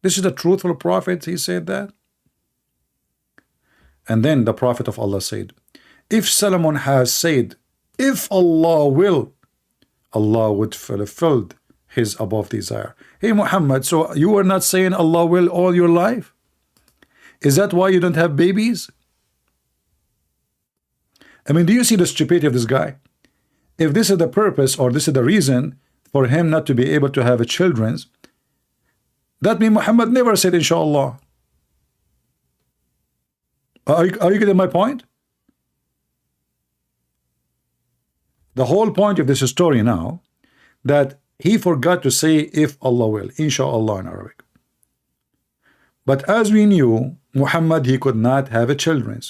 Speaker 1: This is the truthful prophet, he said that. And then the prophet of Allah said, if Solomon has said, if Allah will, Allah would fulfill his above desire. Hey Muhammad, so you are not saying Allah will all your life? Is that why you don't have babies? I mean, do you see the stupidity of this guy? If this is the purpose or this is the reason for him not to be able to have children, that means Muhammad never said inshallah. Are you getting my point? The whole point of this story now, that he forgot to say if Allah will, inshallah in Arabic. But as we knew, Muhammad, he could not have children.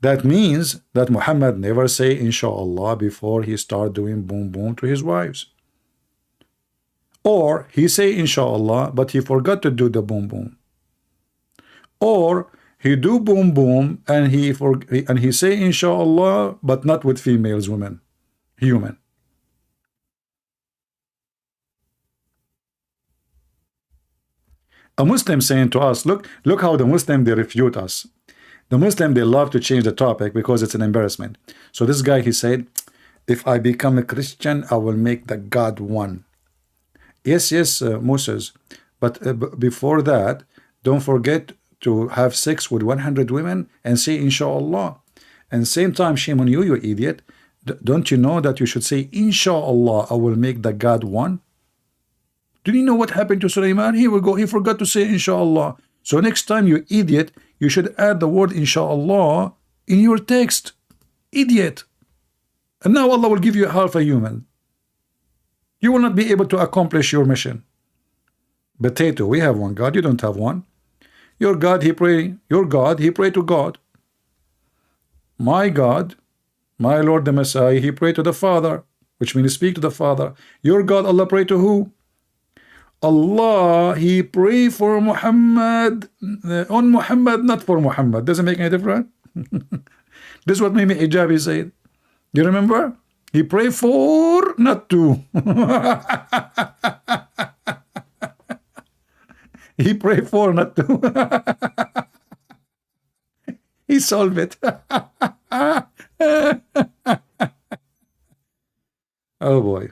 Speaker 1: That means that Muhammad never say inshallah before he start doing boom boom to his wives. Or he say inshallah, but he forgot to do the boom boom. Or he do boom boom and he say inshallah, but not with females, women, human. A Muslim saying to us, look how the Muslim, they refute us. The Muslim, they love to change the topic because it's an embarrassment. So this guy, he said, if I become a Christian, I will make the God one. Yes, Moses. But before that, don't forget to have sex with 100 women and say inshallah. And same time, shame on you, you idiot. Don't you know that you should say inshallah, I will make the God one? Do you know what happened to Sulaiman? He forgot to say inshallah. So next time, you idiot, you should add the word inshallah in your text. Idiot. And now Allah will give you half a human. You will not be able to accomplish your mission. Potato, we have one God, you don't have one. Your God, he pray to God. My God, my Lord the Messiah, he pray to the Father, which means speak to the Father. Your God, Allah pray to who? Allah, he pray for Muhammad, on Muhammad, not for Muhammad. Doesn't make any difference. This is what Mimi Hijabi said. You remember? He pray for, not to. He pray for, not to. He solved it. Oh boy.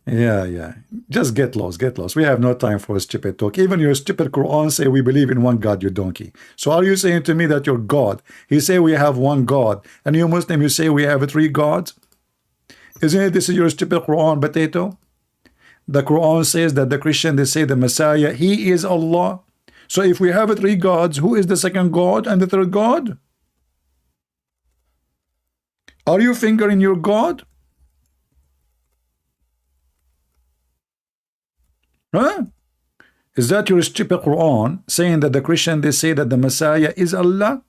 Speaker 1: Yeah. Just get lost. We have no time for stupid talk. Even your stupid Quran say we believe in one God, you donkey. So are you saying to me that you're God? He say we have one God. And you Muslim, you say we have three gods? Isn't it this is your stupid Quran, potato? The Quran says that the Christian, they say the Messiah, he is Allah. So if we have three gods, who is the second God and the third God? Are you fingering your God? Huh? Is that your stupid Quran saying that the Christian, they say that the Messiah is Allah?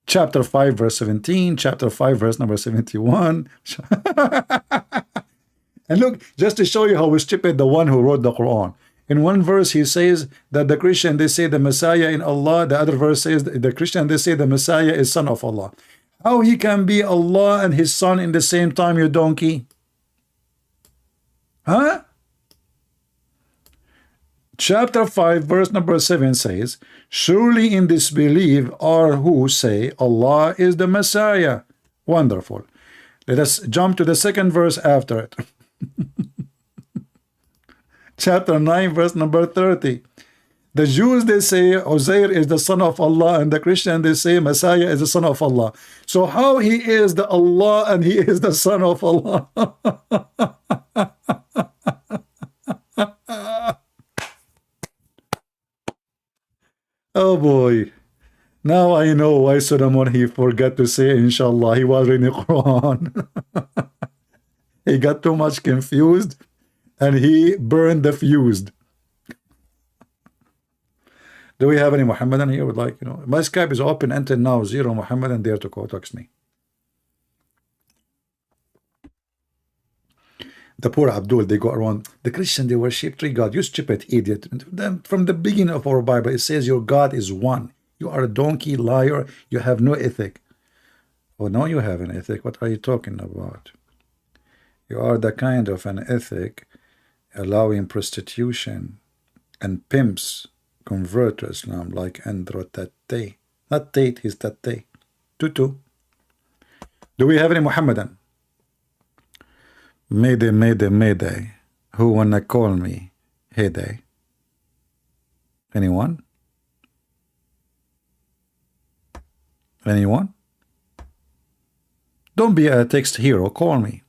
Speaker 1: Chapter 5 verse 17, chapter 5 verse number 71. And look, just to show you how stupid the one who wrote the Quran. In one verse he says that the Christian, they say the Messiah in Allah. The other verse says the Christian, they say the Messiah is son of Allah. How he can be Allah and his son in the same time, you donkey? Huh? Chapter 5 verse number 7 says, surely in disbelief are who say Allah is the Messiah. Wonderful. Let us jump to the second verse after it. Chapter 9 verse number 30. The Jews, they say Uzair is the son of Allah, and the Christian, they say Messiah is the son of Allah. So how he is the Allah and he is the son of Allah? Oh boy. Now I know why Solomon, he forgot to say inshallah. He was reading the Quran. He got too much confused and he burned the fuse. Do we have any Muhammadan here? Would like, my Skype is open until now, 0 Muhammadan there to text me. The poor Abdul, they go around. The Christian, they worship three gods. You stupid idiot. Then from the beginning of our Bible, it says your God is one. You are a donkey, liar. You have no ethic. Oh, no, you have an ethic. What are you talking about? You are the kind of an ethic allowing prostitution and pimps convert to Islam like Andro Tate. Not Tate, he's Tate. Tutu. Do we have any Muhammadan? Mayday, mayday, mayday. Who wanna call me? Heyday. Anyone? Anyone? Don't be a text hero, call me.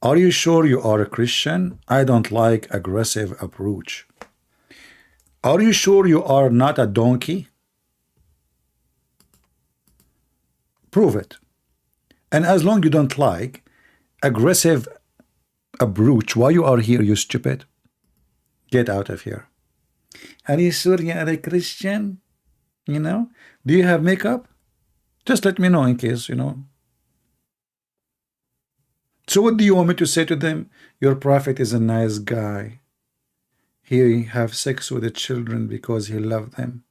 Speaker 1: Are you sure you are a Christian? I don't like aggressive approach. Are you sure you are not a donkey? Prove it. And as long you don't like aggressive approach, why you are here, you stupid? Get out of here. Are you sure you are a Christian? Do you have makeup? Just let me know in case, So what do you want me to say to them? Your prophet is a nice guy. He have sex with the children because he loved them.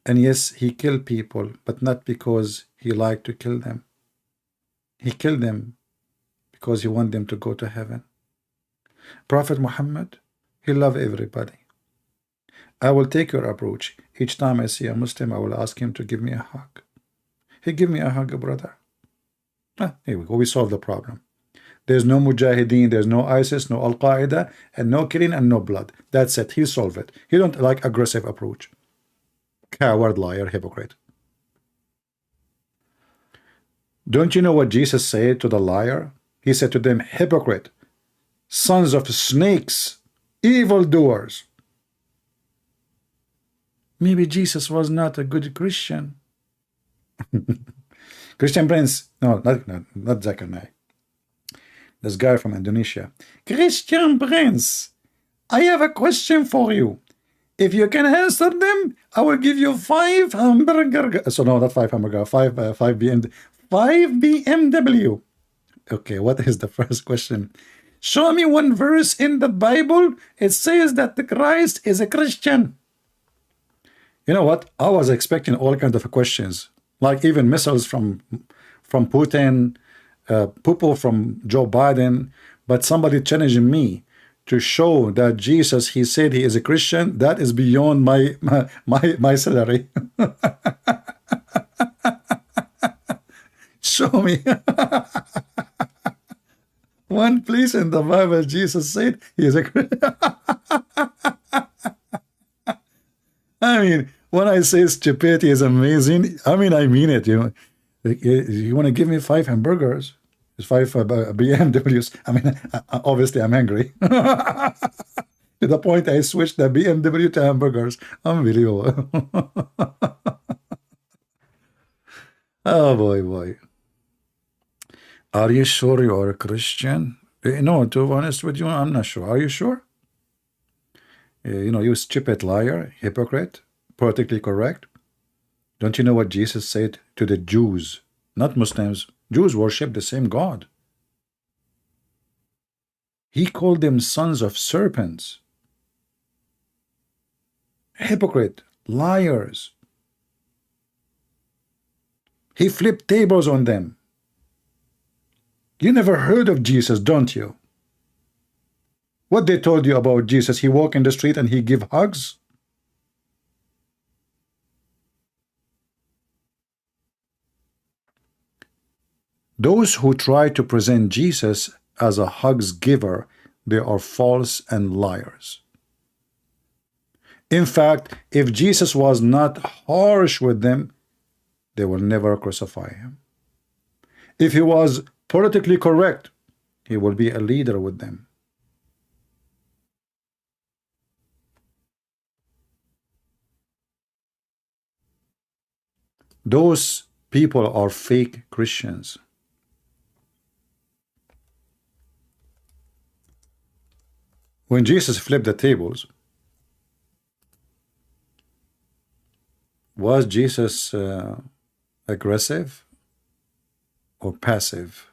Speaker 1: And yes, he killed people, but not because he liked to kill them. He killed them because he wanted them to go to heaven. Prophet Muhammad, he loved everybody. I will take your approach. Each time I see a Muslim, I will ask him to give me a hug. He give me a hug, brother. Here we go. We solve the problem. There's no Mujahideen, there's no ISIS, no Al-Qaeda, and no killing and no blood. That's it. He solved it. He don't like aggressive approach. Coward, liar, hypocrite. Don't you know what Jesus said to the liar? He said to them, hypocrite, sons of snakes, evildoers. Maybe Jesus was not a good Christian. Christian Prince, no, not Zachariah. This guy from Indonesia. Christian Prince, I have a question for you. If you can answer them, I will give you 5 hamburger. So no, not 5 hamburger, 5 BMW. Okay, what is the first question? Show me one verse in the Bible. It says that the Christ is a Christian. You know what? I was expecting all kinds of questions, like even missiles from Putin, poo from Joe Biden, but somebody challenging me to show that Jesus, he said he is a Christian. That is beyond my salary. Show me one place in the Bible Jesus said he is a Christian. I mean, when I say stupidity is amazing, I mean it. You know, you want to give me 5 hamburgers, 5 BMWs. I mean, obviously I'm angry. To the point I switched the BMW to hamburgers. Unbelievable. Oh boy. Are you sure you are a Christian? No, to be honest with you, I'm not sure. Are you sure? You know, you stupid liar, hypocrite, politically correct. Don't you know what Jesus said to the Jews? Not Muslims. Jews worship the same God. He called them sons of serpents. Hypocrite, liars. He flipped tables on them. You never heard of Jesus, don't you? What they told you about Jesus? He walk in the street and he give hugs? Those who try to present Jesus as a hugs giver, they are false and liars. In fact, if Jesus was not harsh with them, they will never crucify him. If he was politically correct, he will be a leader with them. Those people are fake Christians. When Jesus flipped the tables, was Jesus aggressive or passive?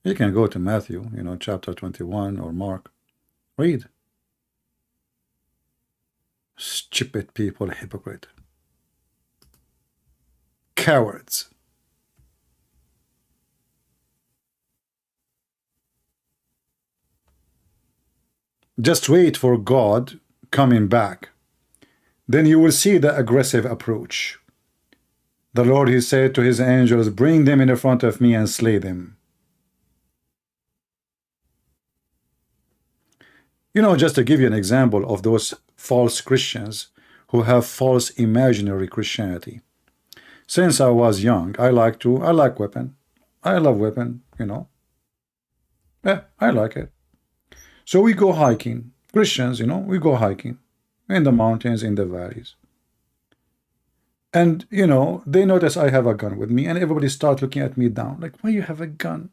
Speaker 1: You can go to Matthew, you know, chapter 21, or Mark. Read. Stupid people, hypocrite. Cowards. Just wait for God coming back. Then you will see the aggressive approach. The Lord, he said to his angels, bring them in front of me and slay them. You know, just to give you an example of those false Christians who have false imaginary Christianity. Since I was young, I like weapon. I love weapon, you know. Yeah, I like it. So we go hiking. Christians, you know, we go hiking in the mountains, in the valleys. And, you know, they notice I have a gun with me, and everybody starts looking at me down. Like, why you have a gun?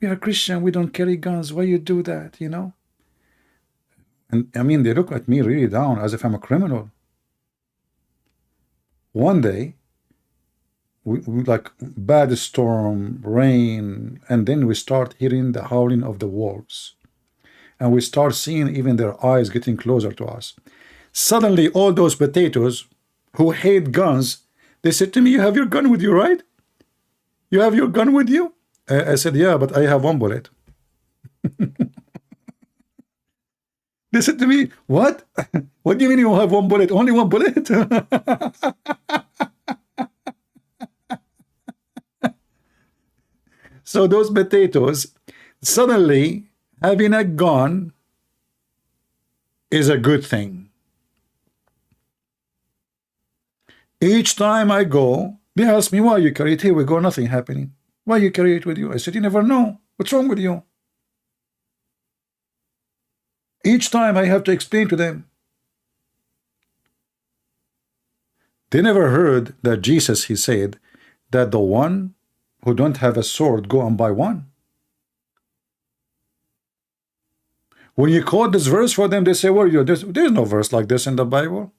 Speaker 1: We are Christian, we don't carry guns. Why you do that, you know? And, I mean, they look at me really down as if I'm a criminal. One day, we like bad storm, rain, and then we start hearing the howling of the wolves. And we start seeing even their eyes getting closer to us. Suddenly, all those potatoes who hate guns, they said to me, you have your gun with you, right? You have your gun with you? I said, yeah, but I have one bullet. They said to me, what? What do you mean you have one bullet? Only one bullet? So those potatoes, suddenly having a gun is a good thing. Each time I go, they ask me, why you carry it? Here we go, nothing happening. Why you carry it with you? I said, you never know. What's wrong with you? Each time I have to explain to them. They never heard that Jesus, he said, that the one who don't have a sword, go and buy one. When you quote this verse for them, they say, well, there's no verse like this in the Bible.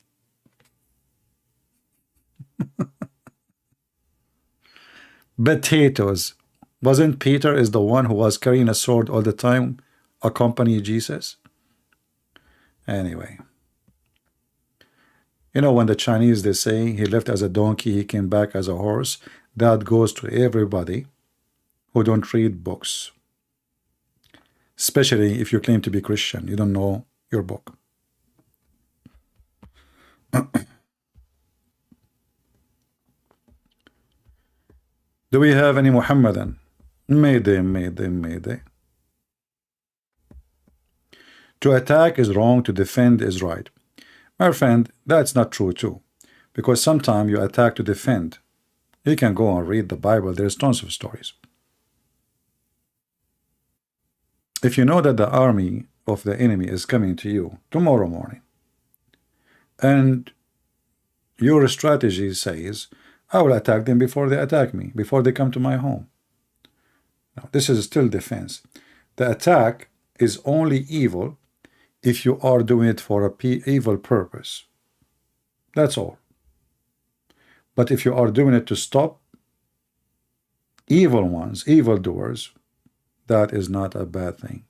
Speaker 1: Potatoes. Wasn't Peter is the one who was carrying a sword all the time, accompanying Jesus? Anyway. You know, when the Chinese, they say he left as a donkey, he came back as a horse, that goes to everybody who don't read books. Especially if you claim to be Christian, you don't know your book. Do we have any Muhammadan? Mayday. To attack is wrong, to defend is right. My friend, that's not true too. Because sometimes you attack to defend. You can go and read the Bible, there's tons of stories. If you know that the army of the enemy is coming to you tomorrow morning, and your strategy says, I will attack them before they attack me, before they come to my home. Now, this is still defense. The attack is only evil if you are doing it for a evil purpose. That's all. But if you are doing it to stop evil ones, evildoers, that is not a bad thing.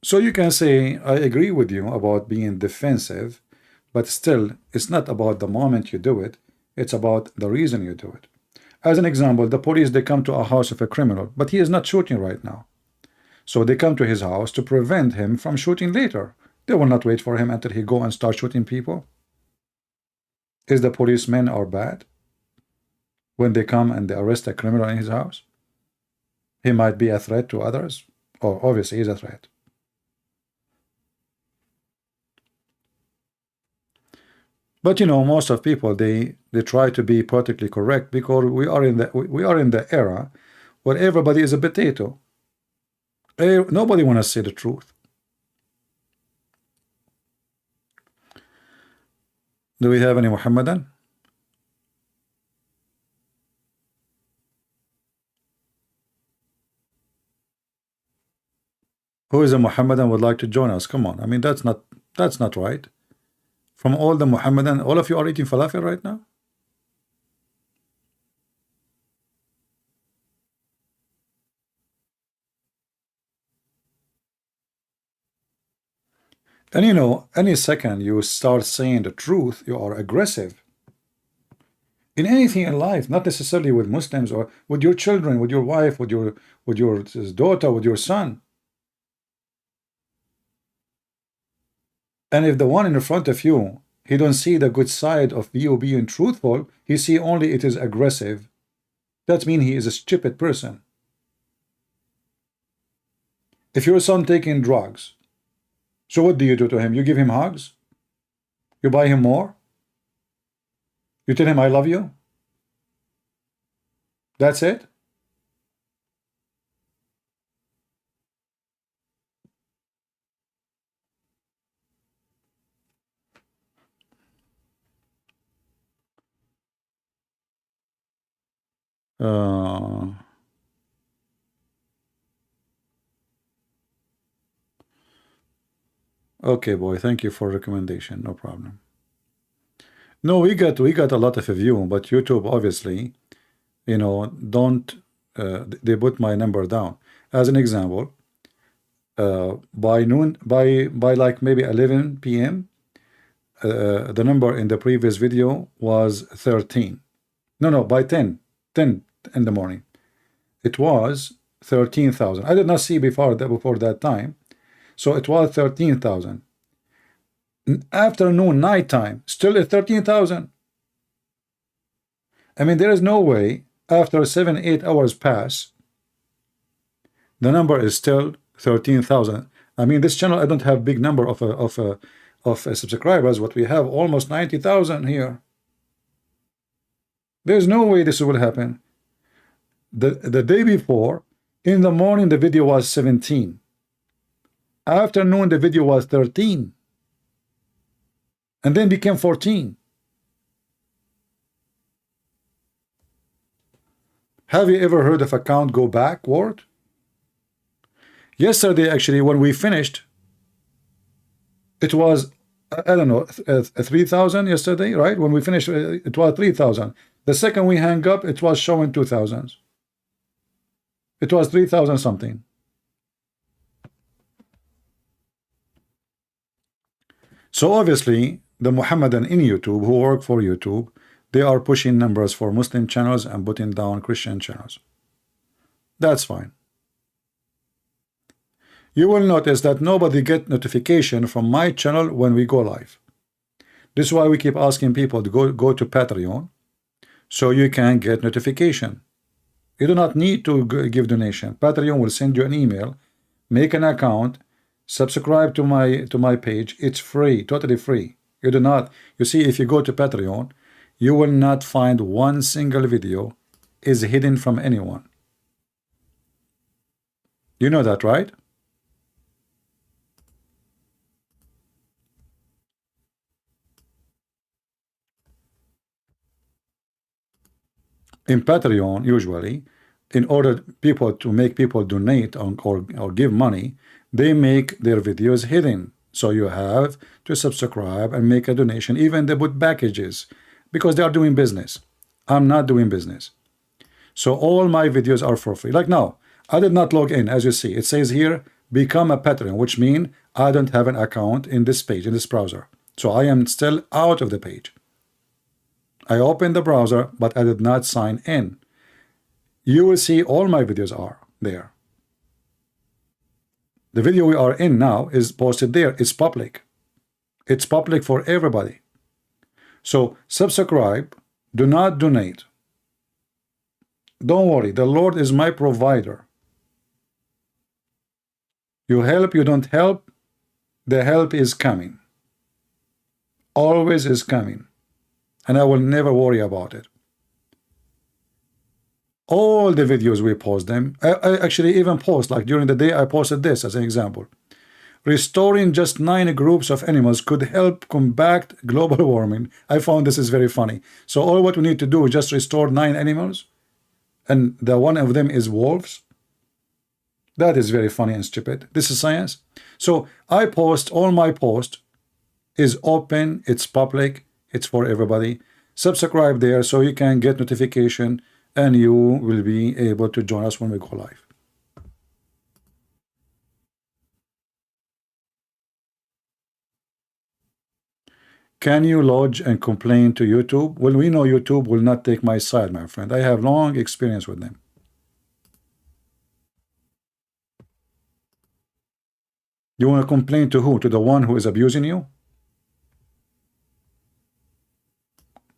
Speaker 1: So you can say, I agree with you about being defensive, but still, it's not about the moment you do it, it's about the reason you do it. As an example, the police, they come to a house of a criminal, but he is not shooting right now. So they come to his house to prevent him from shooting later. They will not wait for him until he go and start shooting people. Is the policemen are bad when they come and they arrest a criminal in his house? He might be a threat to others, or obviously he's a threat. But you know, most of people, they try to be politically correct because we are in the era where everybody is a potato. Nobody want to say the truth. Do we have any Muhammadan? Who is a Muhammadan would like to join us? Come on. I mean, that's not right. From all the Muhammadan, all of you are eating falafel right now? And you know, any second you start saying the truth, you are aggressive. In anything in life, not necessarily with Muslims or with your children, with your wife, with your daughter, with your son. And if the one in front of you, he don't see the good side of you being truthful, he see only it is aggressive, that means he is a stupid person. If your son taking drugs, so what do you do to him? You give him hugs? You buy him more? You tell him I love you? That's it? Okay, boy, thank you for recommendation. No problem. No, we got a lot of view, but YouTube obviously, you know, don't they put my number down. As an example, by noon, by like maybe 11 p.m. The number in the previous video was 13. No, by 10 in the morning. It was 13,000. I did not see before that time. So it was 13,000. Afternoon, nighttime, still at 13,000. I mean, there is no way after 7-8 hours pass, the number is still 13,000. I mean, this channel, I don't have big number of subscribers, but we have almost 90,000 here. There's no way this will happen. The day before, in the morning, the video was 17. Afternoon, the video was 13. And then became 14. Have you ever heard of a count go backward? Yesterday, actually, when we finished, it was, I don't know, 3,000 yesterday, right? When we finished, it was 3,000. The second we hang up, it was showing 2,000. It was 3,000 something. So obviously, the Muhammadan in YouTube who work for YouTube, they are pushing numbers for Muslim channels and putting down Christian channels. That's fine. You will notice that nobody get notification from my channel when we go live. This is why we keep asking people to go to Patreon, so you can get notification. You do not need to give donation. Patreon will send you an email, make an account, subscribe to my page. It's free, totally free. You do not, you see, if you go to Patreon, you will not find one single video is hidden from anyone. You know that, right? In Patreon, usually, in order to make people donate or give money, they make their videos hidden. So you have to subscribe and make a donation. Even they put packages because they are doing business. I'm not doing business. So all my videos are for free. Like now, I did not log in. As you see, it says here, become a Patreon, which means I don't have an account in this page, in this browser. So I am still out of the page. I opened the browser, but I did not sign in. You will see all my videos are there. The video we are in now is posted there. It's public. It's public for everybody. So subscribe. Do not donate. Don't worry. The Lord is my provider. You help, you don't help, the help is coming. Always is coming. And I will never worry about it. All the videos we post them, I actually even post, like during the day I posted this as an example. Restoring just 9 groups of animals could help combat global warming. I found this is very funny. So all what we need to do is just restore 9 animals, and the one of them is wolves. That is very funny and stupid. This is science. So I post, all my post is open, it's public, it's for everybody. Subscribe there so you can get notification and you will be able to join us when we go live. Can you lodge and complain to YouTube? Well, we know YouTube will not take my side, my friend. I have long experience with them. You want to complain to who? To the one who is abusing you?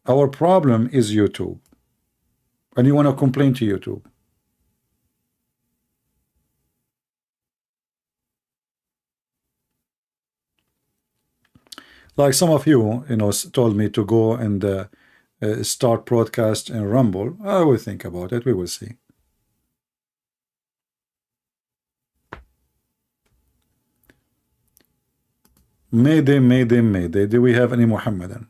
Speaker 1: Our problem is YouTube. And you want to complain to YouTube. Like some of you, told me to go and start broadcast in Rumble. I will think about it. We will see. Mayday, Mayday, Mayday. Do we have any Muhammadan?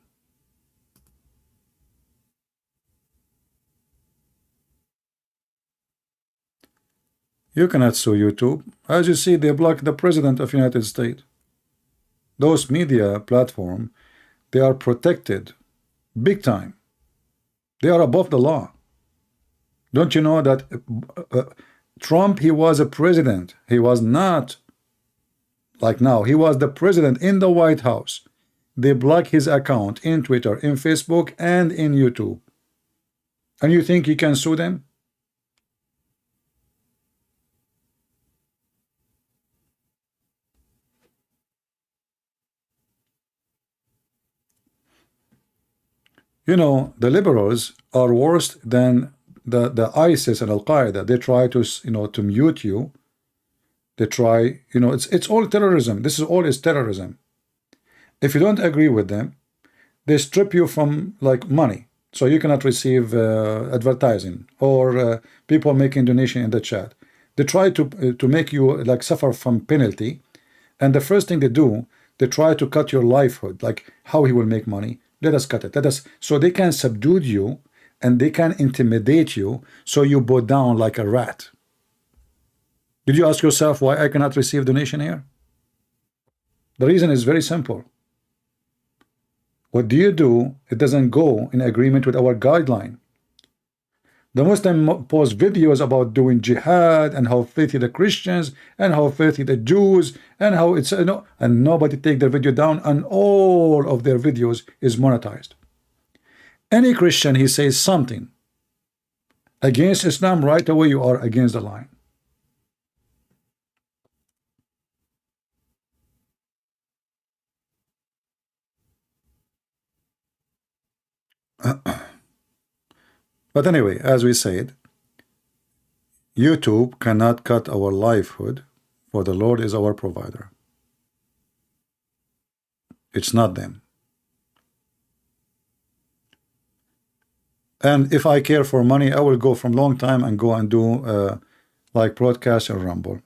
Speaker 1: You cannot sue YouTube. As you see, they blocked the President of the United States. Those media platforms, they are protected big time. They are above the law. Don't you know that Trump, he was a president. He was not like now. He was the president in the White House. They block his account in Twitter, in Facebook, and in YouTube. And you think you can sue them? You know, the liberals are worse than the ISIS and Al Qaeda. They try to, you know, to mute you. They try, you know, it's all terrorism. This is all is terrorism. If you don't agree with them, they strip you from like money, so you cannot receive advertising or people making donation in the chat. They try to make you like suffer from penalty, and the first thing they do, they try to cut your livelihood, like how he will make money. Let us cut it. Let us, so they can subdue you and they can intimidate you, so you bow down like a rat. Did you ask yourself why I cannot receive donation here? The reason is very simple. What do you do? It doesn't go in agreement with our guideline. The Muslim post videos about doing jihad and how filthy the Christians and how filthy the Jews and how it's, you know, and nobody take their video down, and all of their videos is monetized. Any Christian, he says something against Islam, right away you are against the line. But anyway, as we said, YouTube cannot cut our livelihood, for the Lord is our provider. It's not them. And if I care for money, I will go from long time and go and do like broadcast or Rumble.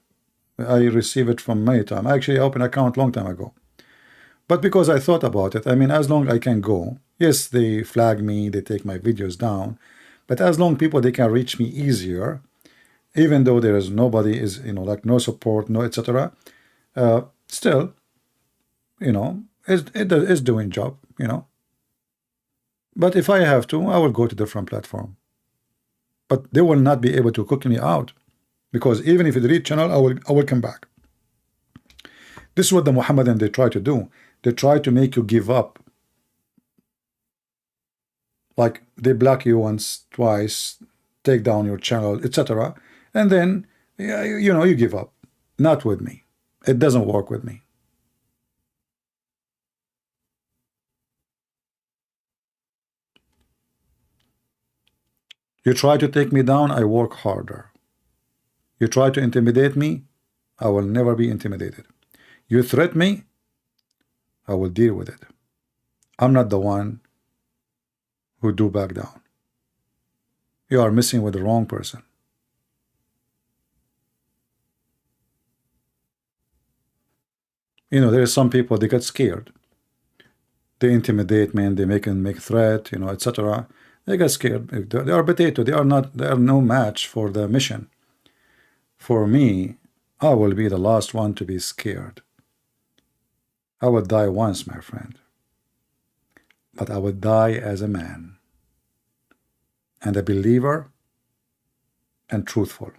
Speaker 1: I receive it from many times. I actually opened an account long time ago. But because I thought about it, I mean, as long I can go, yes, they flag me, they take my videos down, but as long people, they can reach me easier, even though there is nobody is, you know, like no support, no etc. Still, you know, it's doing job, you know. But if I have to, I will go to different platform. But they will not be able to cook me out, because even if you delete channel, I will come back. This is what the Muhammadan they try to do. They try to make you give up. Like they block you once, twice, take down your channel, etc. And then, you know, you give up. Not with me. It doesn't work with me. You try to take me down, I work harder. You try to intimidate me, I will never be intimidated. You threat me, I will deal with it. I'm not the one who do back down. You are messing with the wrong person. You know, there are some people, they get scared. They intimidate me and they make threat, you know, etc. They get scared. They are potato. They are no match for the mission. For me, I will be the last one to be scared. I will die once, my friend. But I will die as a man and a believer and truthful.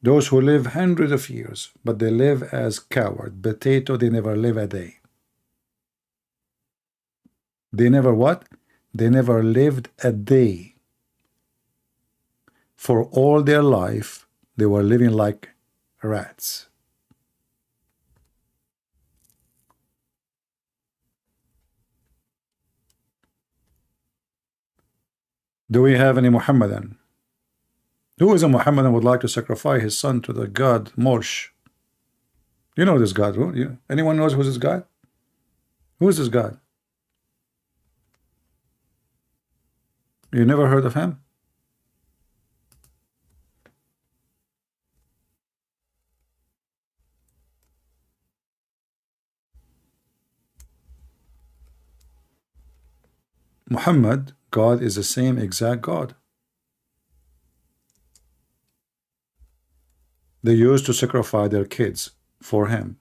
Speaker 1: Those who live hundreds of years, but they live as coward, potato, they never live a day. They never what? They never lived a day. For all their life, they were living like rats. Do we have any Muhammadan? Who is a Muhammadan would like to sacrifice his son to the god Morsh? You know this god, who? Anyone knows who's this god? Who is this god? You never heard of him? Muhammad, God, is the same exact God. They used to sacrifice their kids for him.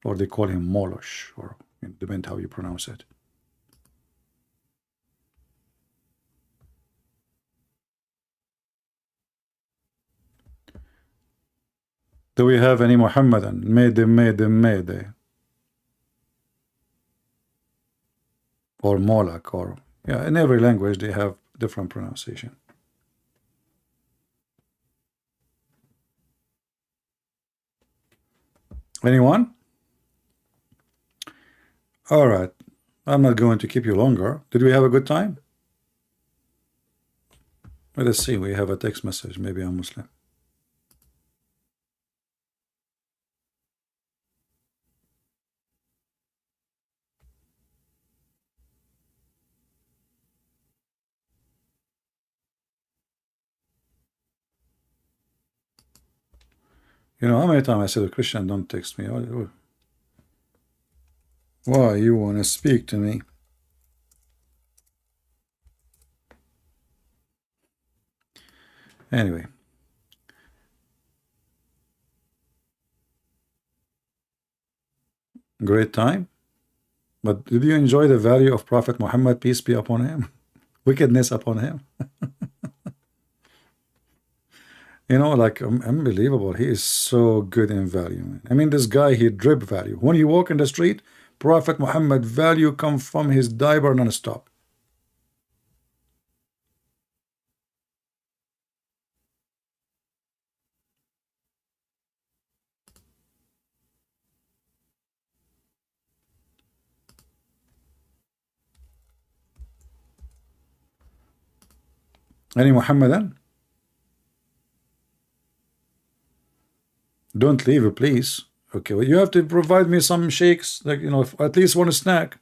Speaker 1: Or they call him Molosh, or it depends how you pronounce it. Do we have any Muhammadan? Mede. Or Molak, or yeah, in every language they have different pronunciation. Anyone? All right. I'm not going to keep you longer. Did we have a good time? Let us see. We have a text message. Maybe I'm Muslim. You know how many times I said a Christian don't text me? Why you want to speak to me? Anyway. Great time. But did you enjoy the value of Prophet Muhammad, peace be upon him? Wickedness upon him? You know, like unbelievable. He is so good in value, man. I mean, this guy, he drip value. When you walk in the street, Prophet Muhammad value come from his diaper non-stop. Any Muhammadan? Don't leave, please. Okay, well, you have to provide me some shakes, like, you know, at least one snack.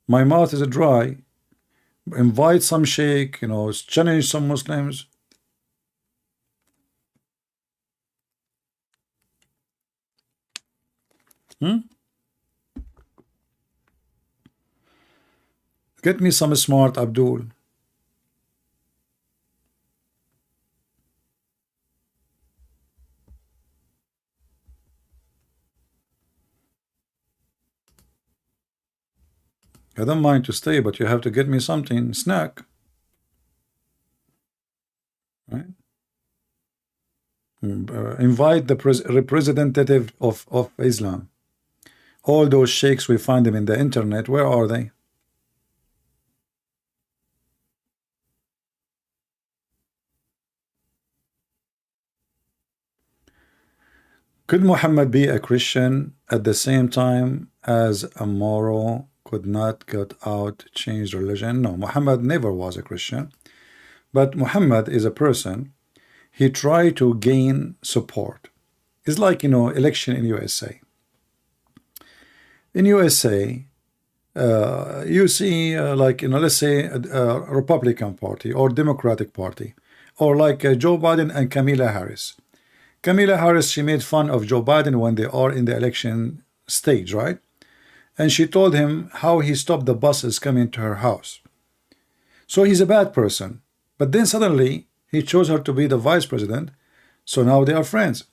Speaker 1: My mouth is dry. Invite some shake, you know, challenge some Muslims. Get me some smart Abdul. I don't mind to stay, but you have to get me something, snack. Right? Invite the representative of Islam. All those sheikhs, we find them in the internet. Where are they? Could Muhammad be a Christian at the same time as a moral could not get out, change religion? No, Muhammad never was a Christian. But Muhammad is a person, he tried to gain support. It's like, you know, election in USA. In USA, you see, like, you know, let's say a Republican Party or Democratic Party, or like Joe Biden and Kamala Harris. Kamala Harris, she made fun of Joe Biden when they are in the election stage, right? And she told him how he stopped the buses coming to her house. So he's a bad person. But then suddenly he chose her to be the vice president. So now they are friends.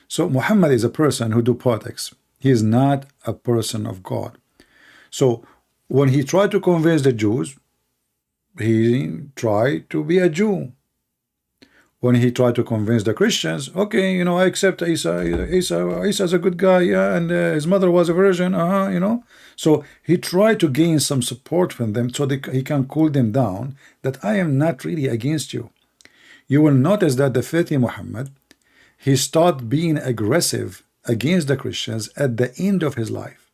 Speaker 1: So Muhammad is a person who do politics. He is not a person of God. So when he tried to convince the Jews, he tried to be a Jew. When he tried to convince the Christians, okay, you know, I accept Isa. Isa's a good guy, yeah, and his mother was a virgin, you know. So he tried to gain some support from them so he can cool them down that I am not really against you. You will notice that the Fatih Muhammad, he started being aggressive against the Christians at the end of his life.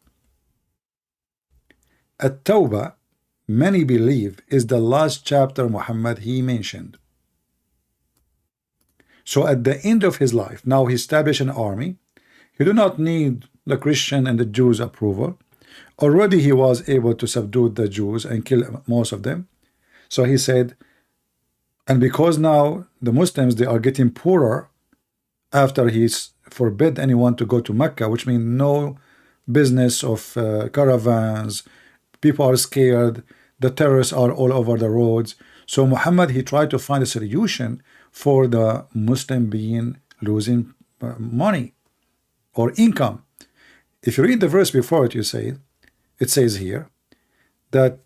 Speaker 1: At-Tawbah, many believe, is the last chapter Muhammad he mentioned. So at the end of his life, now he established an army. He do not need the Christian and the Jews' approval. Already he was able to subdue the Jews and kill most of them. So he said, and because now the Muslims, they are getting poorer after he's forbid anyone to go to Mecca, which means no business of caravans, people are scared, the terrorists are all over the roads. So Muhammad, he tried to find a solution for the Muslim being losing money or income. If you read the verse before it, it says here that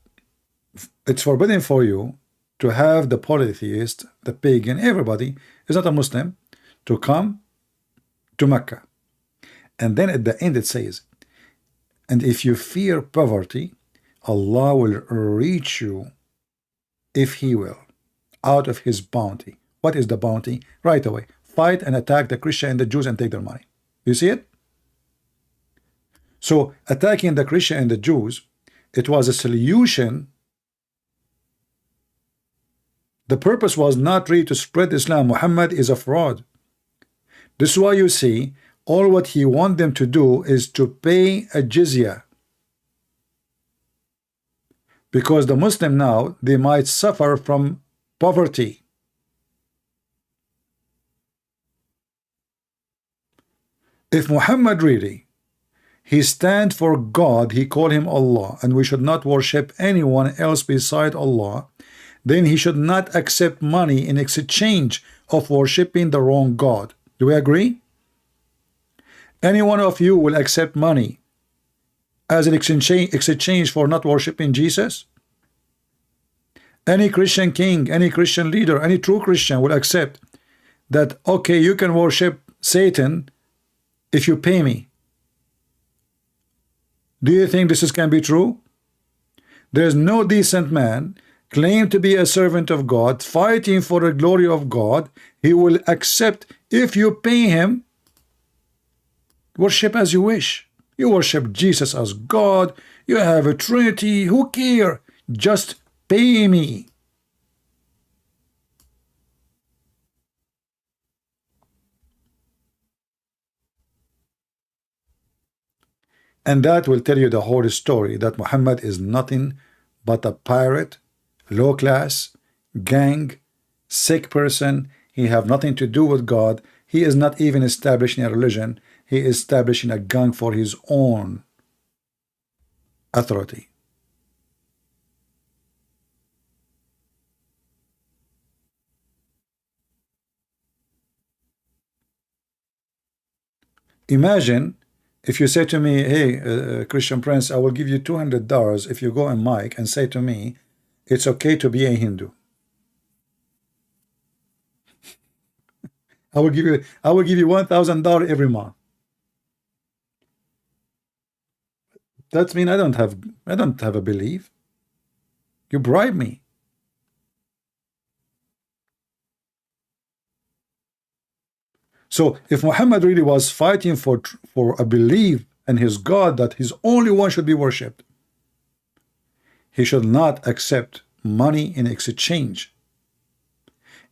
Speaker 1: it's forbidden for you to have the polytheist, the pagan, everybody is not a Muslim, to come to Mecca. And then at the end it says, and if you fear poverty, Allah will reach you, if he will, out of his bounty. What is the bounty? Right away, fight and attack the Christian and the Jews and take their money. You see it? So attacking the Christian and the Jews, it was a solution. The purpose was not really to spread Islam. Muhammad is a fraud. This is why you see all what he wants them to do is to pay a jizya. Because the Muslim now, they might suffer from poverty. If Muhammad really, he stand for God, he call him Allah, and we should not worship anyone else beside Allah, then he should not accept money in exchange of worshiping the wrong God. Do we agree? Any one of you will accept money as an exchange for not worshiping Jesus? Any Christian king, any Christian leader, any true Christian will accept that, okay, you can worship Satan if you pay me. Do you think this can be true? There is no decent man claim to be a servant of God, fighting for the glory of God. He will accept if you pay him. Worship as you wish. You worship Jesus as God. You have a Trinity. Who cares? Just pay me. And that will tell you the whole story, that Muhammad is nothing but a pirate, low class, gang, sick person. He have nothing to do with God. He is not even establishing a religion. He is establishing a gang for his own authority. Imagine if you say to me, hey, Christian Prince, I will give you $200 if you go on mic and say to me, it's okay to be a Hindu. I will give you $1,000 every month. That means I don't have a belief. You bribe me. So if Muhammad really was fighting for a belief in his God, that his only one should be worshipped, he should not accept money in exchange.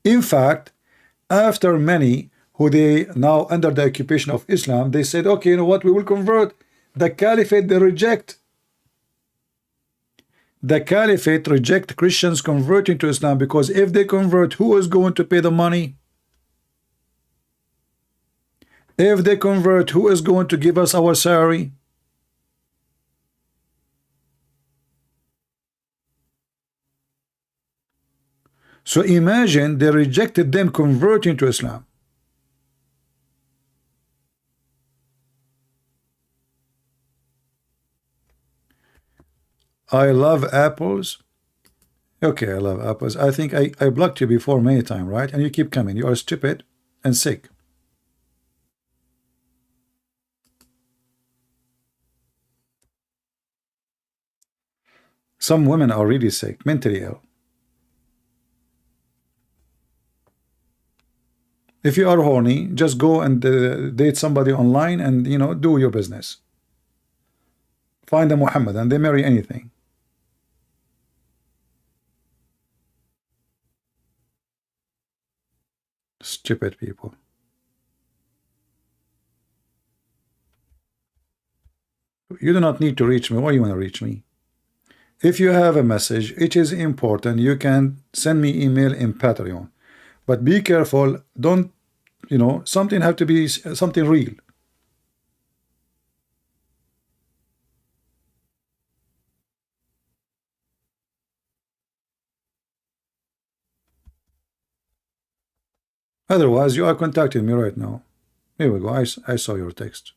Speaker 1: In fact, after many who they now under the occupation of Islam, they said, okay, you know what, we will convert. The caliphate, they reject. The caliphate reject Christians converting to Islam, because if they convert, who is going to pay the money? If they convert, who is going to give us our salary? So imagine they rejected them converting to Islam. I love apples. Okay, I love apples. I think I blocked you before many times, right? And you keep coming. You are stupid and sick. Some women are really sick, mentally ill. If you are horny, just go and date somebody online and, you know, do your business. Find a Muhammad and they marry anything. Stupid people. You do not need to reach me. Why you want to reach me? If you have a message, it is important, you can send me email in Patreon. But be careful, don't, you know, something have to be something real. Otherwise, you are contacting me right now. Here we go. I saw your text.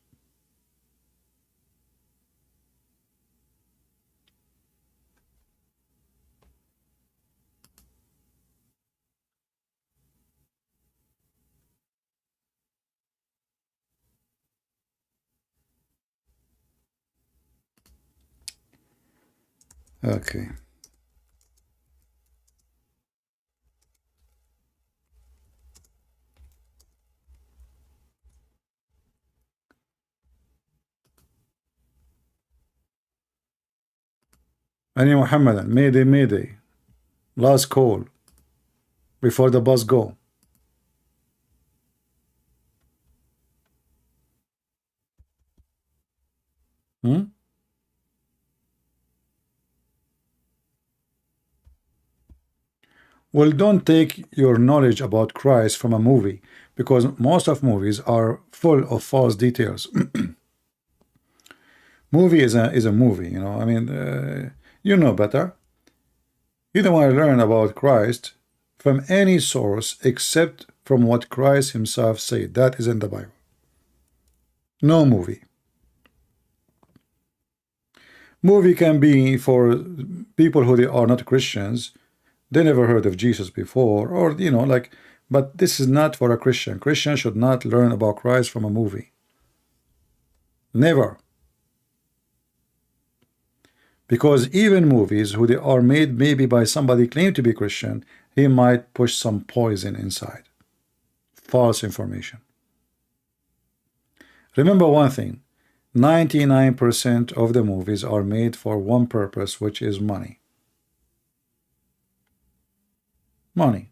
Speaker 1: Okay. Any Muhammadan, Mayday, Mayday. Last call before the bus go. Hmm? Well, don't take your knowledge about Christ from a movie, because most of movies are full of false details. Movie is a movie, you know. I mean, you know better. You don't want to learn about Christ from any source except from what Christ himself said. That is in the Bible. No movie. Movie can be for people who they are not Christians. They never heard of Jesus before, or you know, like, but this is not for a Christian. Christian should not learn about Christ from a movie. Never. Because even movies who they are made maybe by somebody claimed to be Christian, he might push some poison inside. False information. Remember one thing, 99% of the movies are made for one purpose, which is money. Money.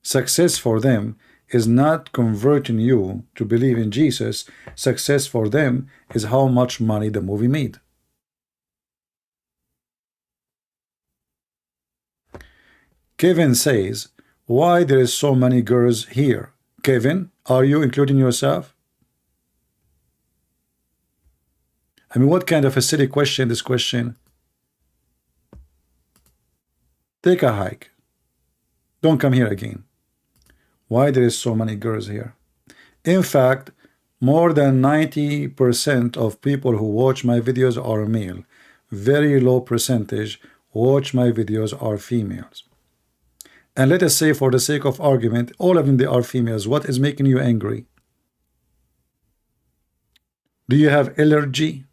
Speaker 1: Success for them is not converting you to believe in Jesus. Success for them is how much money the movie made. Kevin says, why there is so many girls here? Kevin, are you including yourself? I mean, what kind of a silly question this question? Take a hike. Don't come here again. Why there is so many girls here? In fact, more than 90% of people who watch my videos are male. Very low percentage watch my videos are females. And let us say, for the sake of argument, all of them they are females. What is making you angry? Do you have allergy?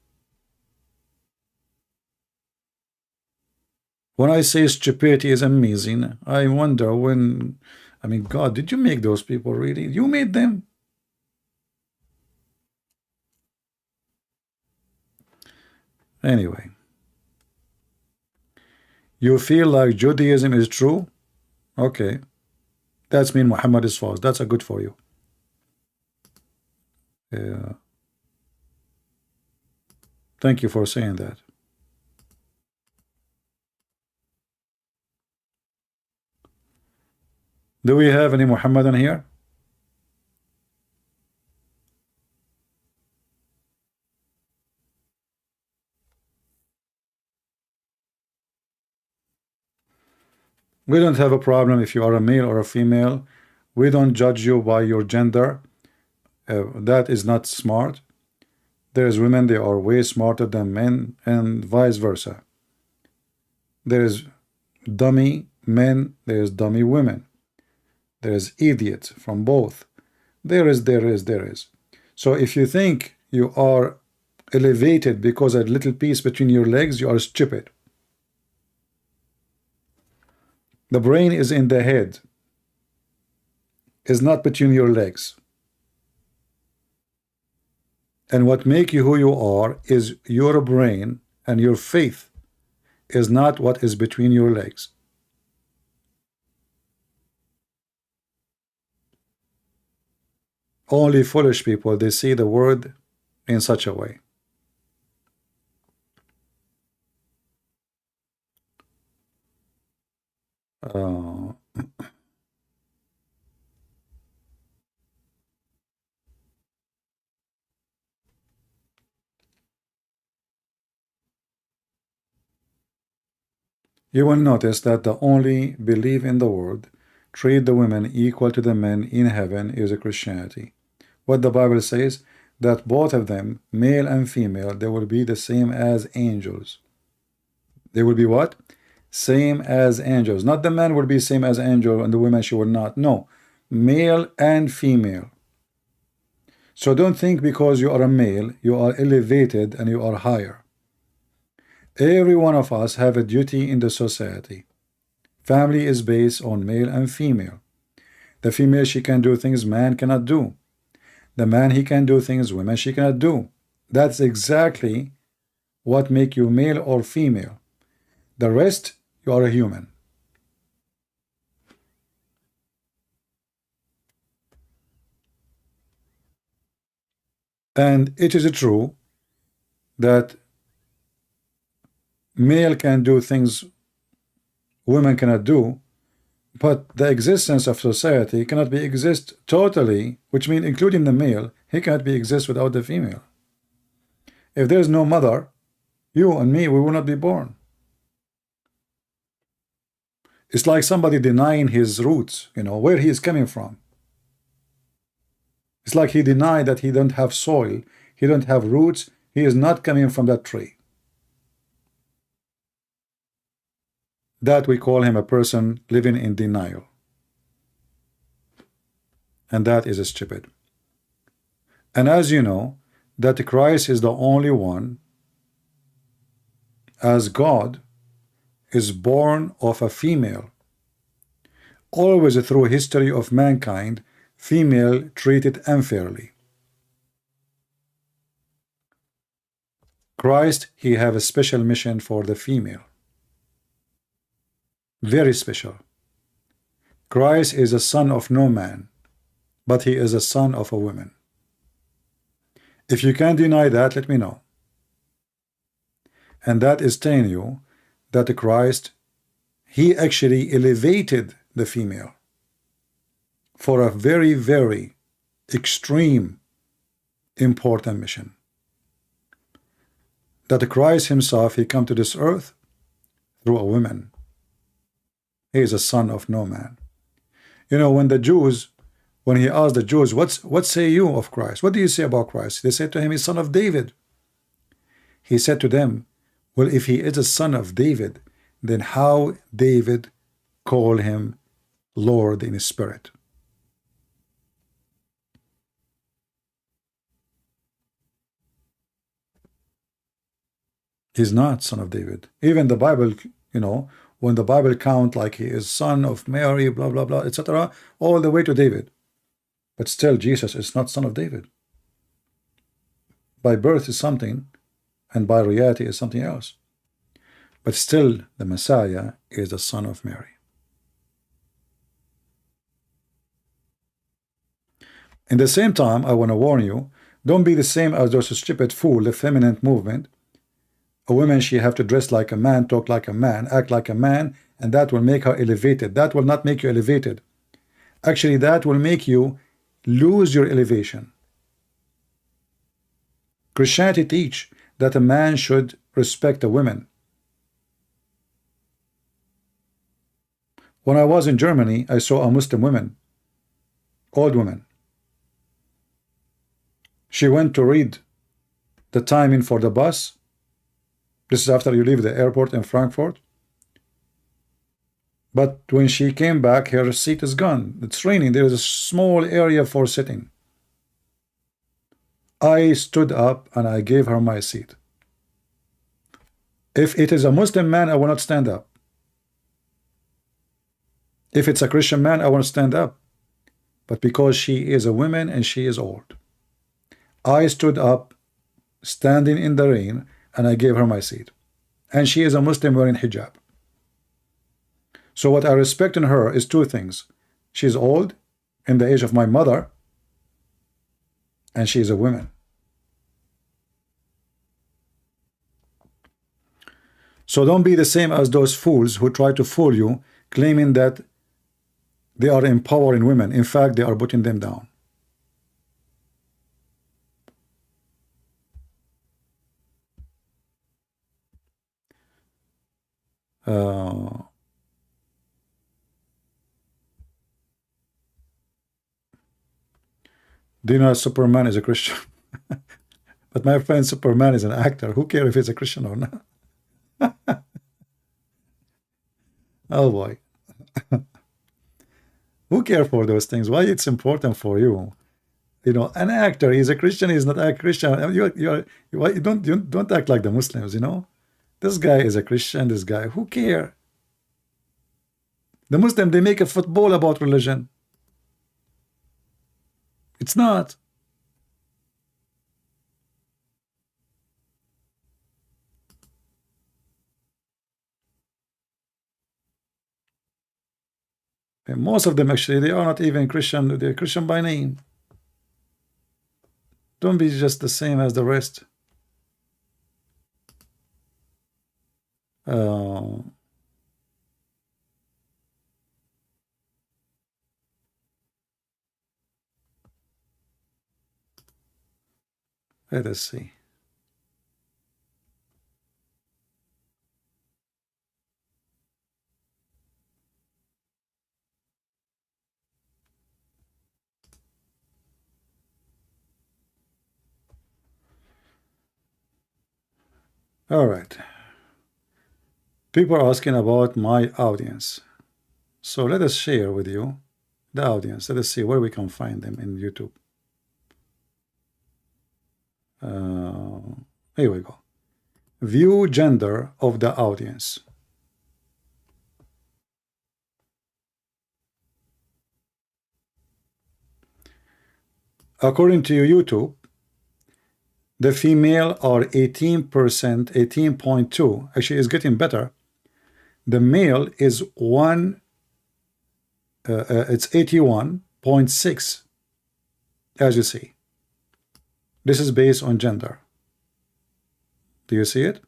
Speaker 1: When I say stupidity is amazing, I wonder when, I mean, God, did you make those people really? You made them? Anyway. You feel like Judaism is true? Okay. That's mean Muhammad is false. That's a good for you. Yeah. Thank you for saying that. Do we have any Muhammadan here? We don't have a problem if you are a male or a female. We don't judge you by your gender. That is not smart. There's women, they are way smarter than men, and vice versa. There's dummy men, there's dummy women. There's idiots from both. There is. So if you think you are elevated because a little piece between your legs, you are stupid. The brain is in the head, is not between your legs. And what make you who you are is your brain, and your faith is not what is between your legs. Only foolish people, they see the word in such a way. You will notice that the only belief in the world, treat the women equal to the men in heaven, is a Christianity. What the Bible says, that both of them, male and female, they will be the same as angels. They will be what? Same as angels. Not the man will be same as angel and the woman she will not. No, male and female. So don't think because you are a male, you are elevated and you are higher. Every one of us have a duty in the society. Family is based on male and female. The female, she can do things man cannot do. The man, he can do things women she cannot do. That's exactly what make you male or female. The rest, you are a human. And it is true that male can do things women cannot do, but the existence of society cannot be exist totally, which means including the male, he cannot be exist without the female. If there's no mother, you and me, we will not be born. It's like somebody denying his roots, you know, where he is coming from. It's like he denied that he don't have soil, he don't have roots, he is not coming from that tree. That we call him a person living in denial. And that is stupid. And as you know, that Christ is the only one, as God, is born of a female. Always through history of mankind, female treated unfairly. Christ, he have a special mission for the female. Very special. Christ is a son of no man, but he is a son of a woman. If you can deny that, let me know. And that is telling you that Christ, he actually elevated the female for a very, very extreme important mission. That Christ himself, he come to this earth through a woman. He is a son of no man. You know, when the Jews, when he asked the Jews, what say you of Christ? What do you say about Christ? They said to him, he's son of David. He said to them, well, if he is a son of David, then how David call him Lord in his spirit? He's not son of David. Even the Bible, you know, when the Bible count like he is son of Mary, blah, blah, blah, etc., all the way to David. But still, Jesus is not son of David. By birth is something, and by reality is something else. But still, the Messiah is the son of Mary. In the same time, I want to warn you, don't be the same as those stupid fool, the feminine movement. A woman, she have to dress like a man, talk like a man, act like a man, and that will make her elevated. That will not make you elevated. Actually, that will make you lose your elevation. Christianity teach that a man should respect a woman. When I was in Germany, I saw a Muslim woman, old woman. She went to read the timing for the bus. This is after you leave the airport in Frankfurt. But when she came back, her seat is gone. It's raining. There is a small area for sitting. I stood up and I gave her my seat. If it is a Muslim man, I will not stand up. If it's a Christian man, I want to stand up. But because she is a woman and she is old, I stood up, standing in the rain, and I gave her my seat. And she is a Muslim wearing hijab. So what I respect in her is two things. She's old, in the age of my mother, and she is a woman. So don't be the same as those fools who try to fool you, claiming that they are empowering women. In fact, they are putting them down. Do you know Superman is a Christian? But my friend, Superman is an actor. Who cares if he's a Christian or not? Oh boy. Who cares for those things? Why it's important for you? You know, an actor, he's a Christian, he's not a Christian. You don't act like the Muslims, you know? This guy is a Christian, this guy. Who cares? The Muslim, they make a football about religion. It's not. And most of them actually, they are not even Christian. They're Christian by name. Don't be just the same as the rest. Let us see. All right. People are asking about my audience. So let us share with you the audience. Let us see where we can find them in YouTube. Here we go. View gender of the audience. According to YouTube, the female are 18%, 18.2. Actually, it's getting better. The male is it's 81.6, as you see. This is based on gender. Do you see it?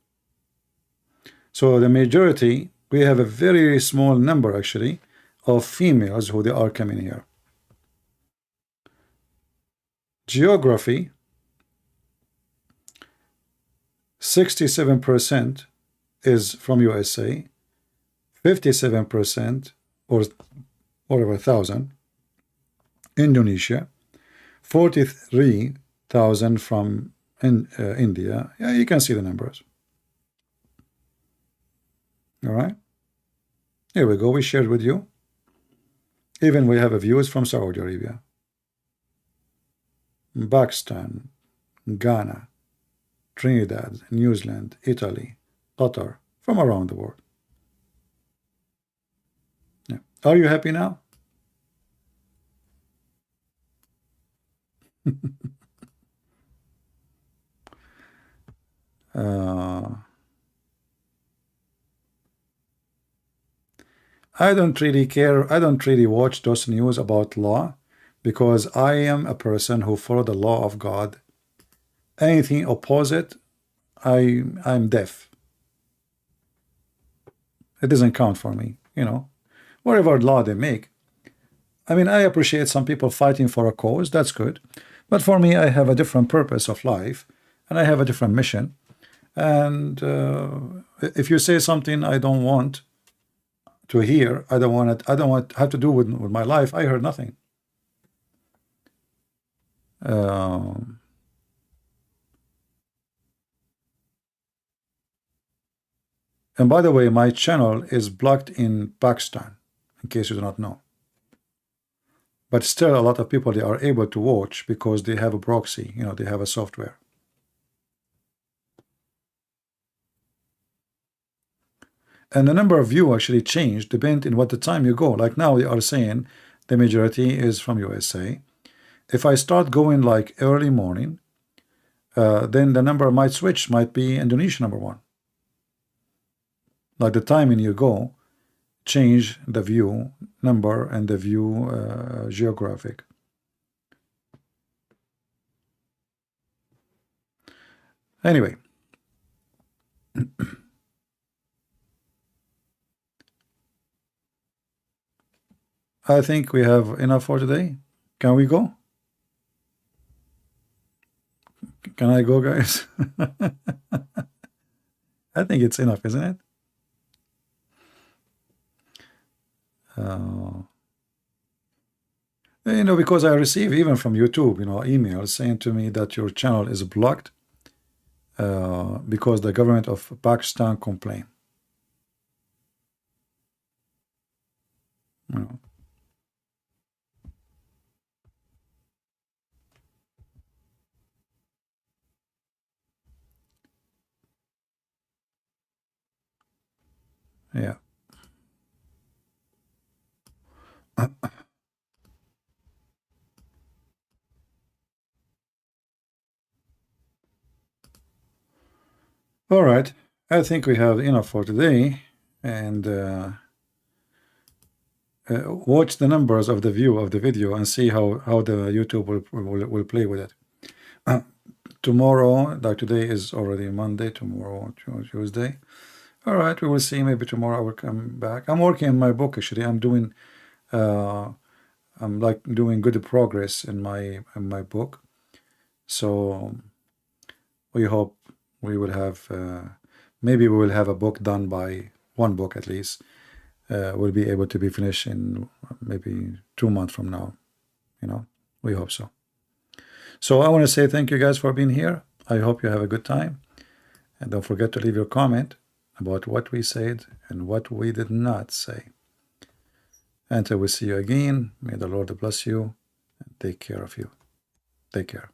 Speaker 1: So the majority, we have a very small number actually of females who they are coming here. Geography, 67% is from USA, 57% or over 1,000 Indonesia, 43,000 from India. Yeah, you can see the numbers. All right, here we go. We shared with you. Even we have a views from Saudi Arabia, Pakistan, Ghana, Trinidad, New Zealand, Italy, Qatar, from around the world. Yeah. Are you happy now? I don't really care. I don't really watch those news about law because I am a person who follow the law of God. Anything opposite, I'm deaf. It doesn't count for me, you know. Whatever law they make. I mean, I appreciate some people fighting for a cause. That's good. But for me, I have a different purpose of life, and I have a different mission. And if you say something I don't want to hear, I don't want it. I don't want to have to do with my life. I heard nothing. And by the way, my channel is blocked in Pakistan, in case you do not know. But still, a lot of people, they are able to watch because they have a proxy, you know, they have a software. And the number of views actually changed depending on what the time you go. Like now, they are saying the majority is from USA. If I start going like early morning, then the number might switch, might be Indonesia #1. Like the timing you go, change the view number and the view geographic. Anyway, I think we have enough for today. Can we go? Can I go, guys? I think it's enough, isn't it? You know, because I receive even from YouTube, you know, emails saying to me that your channel is blocked because the government of Pakistan complained. You know. Yeah. All right. I think we have enough for today. And watch the numbers of the view of the video and see how the YouTube will play with it. Tomorrow, like today is already Monday, tomorrow Tuesday. All right, we will see. Maybe tomorrow I will come back. I'm working on my book actually. I'm like doing good progress in my book. So we hope we will have maybe we will have a book done by one book at least. Will be able to be finished in maybe 2 months from now. You know, we hope so. So I want to say thank you guys for being here. I hope you have a good time. And don't forget to leave your comment about what we said and what we did not say. Until we see you again, may the Lord bless you and take care of you. Take care.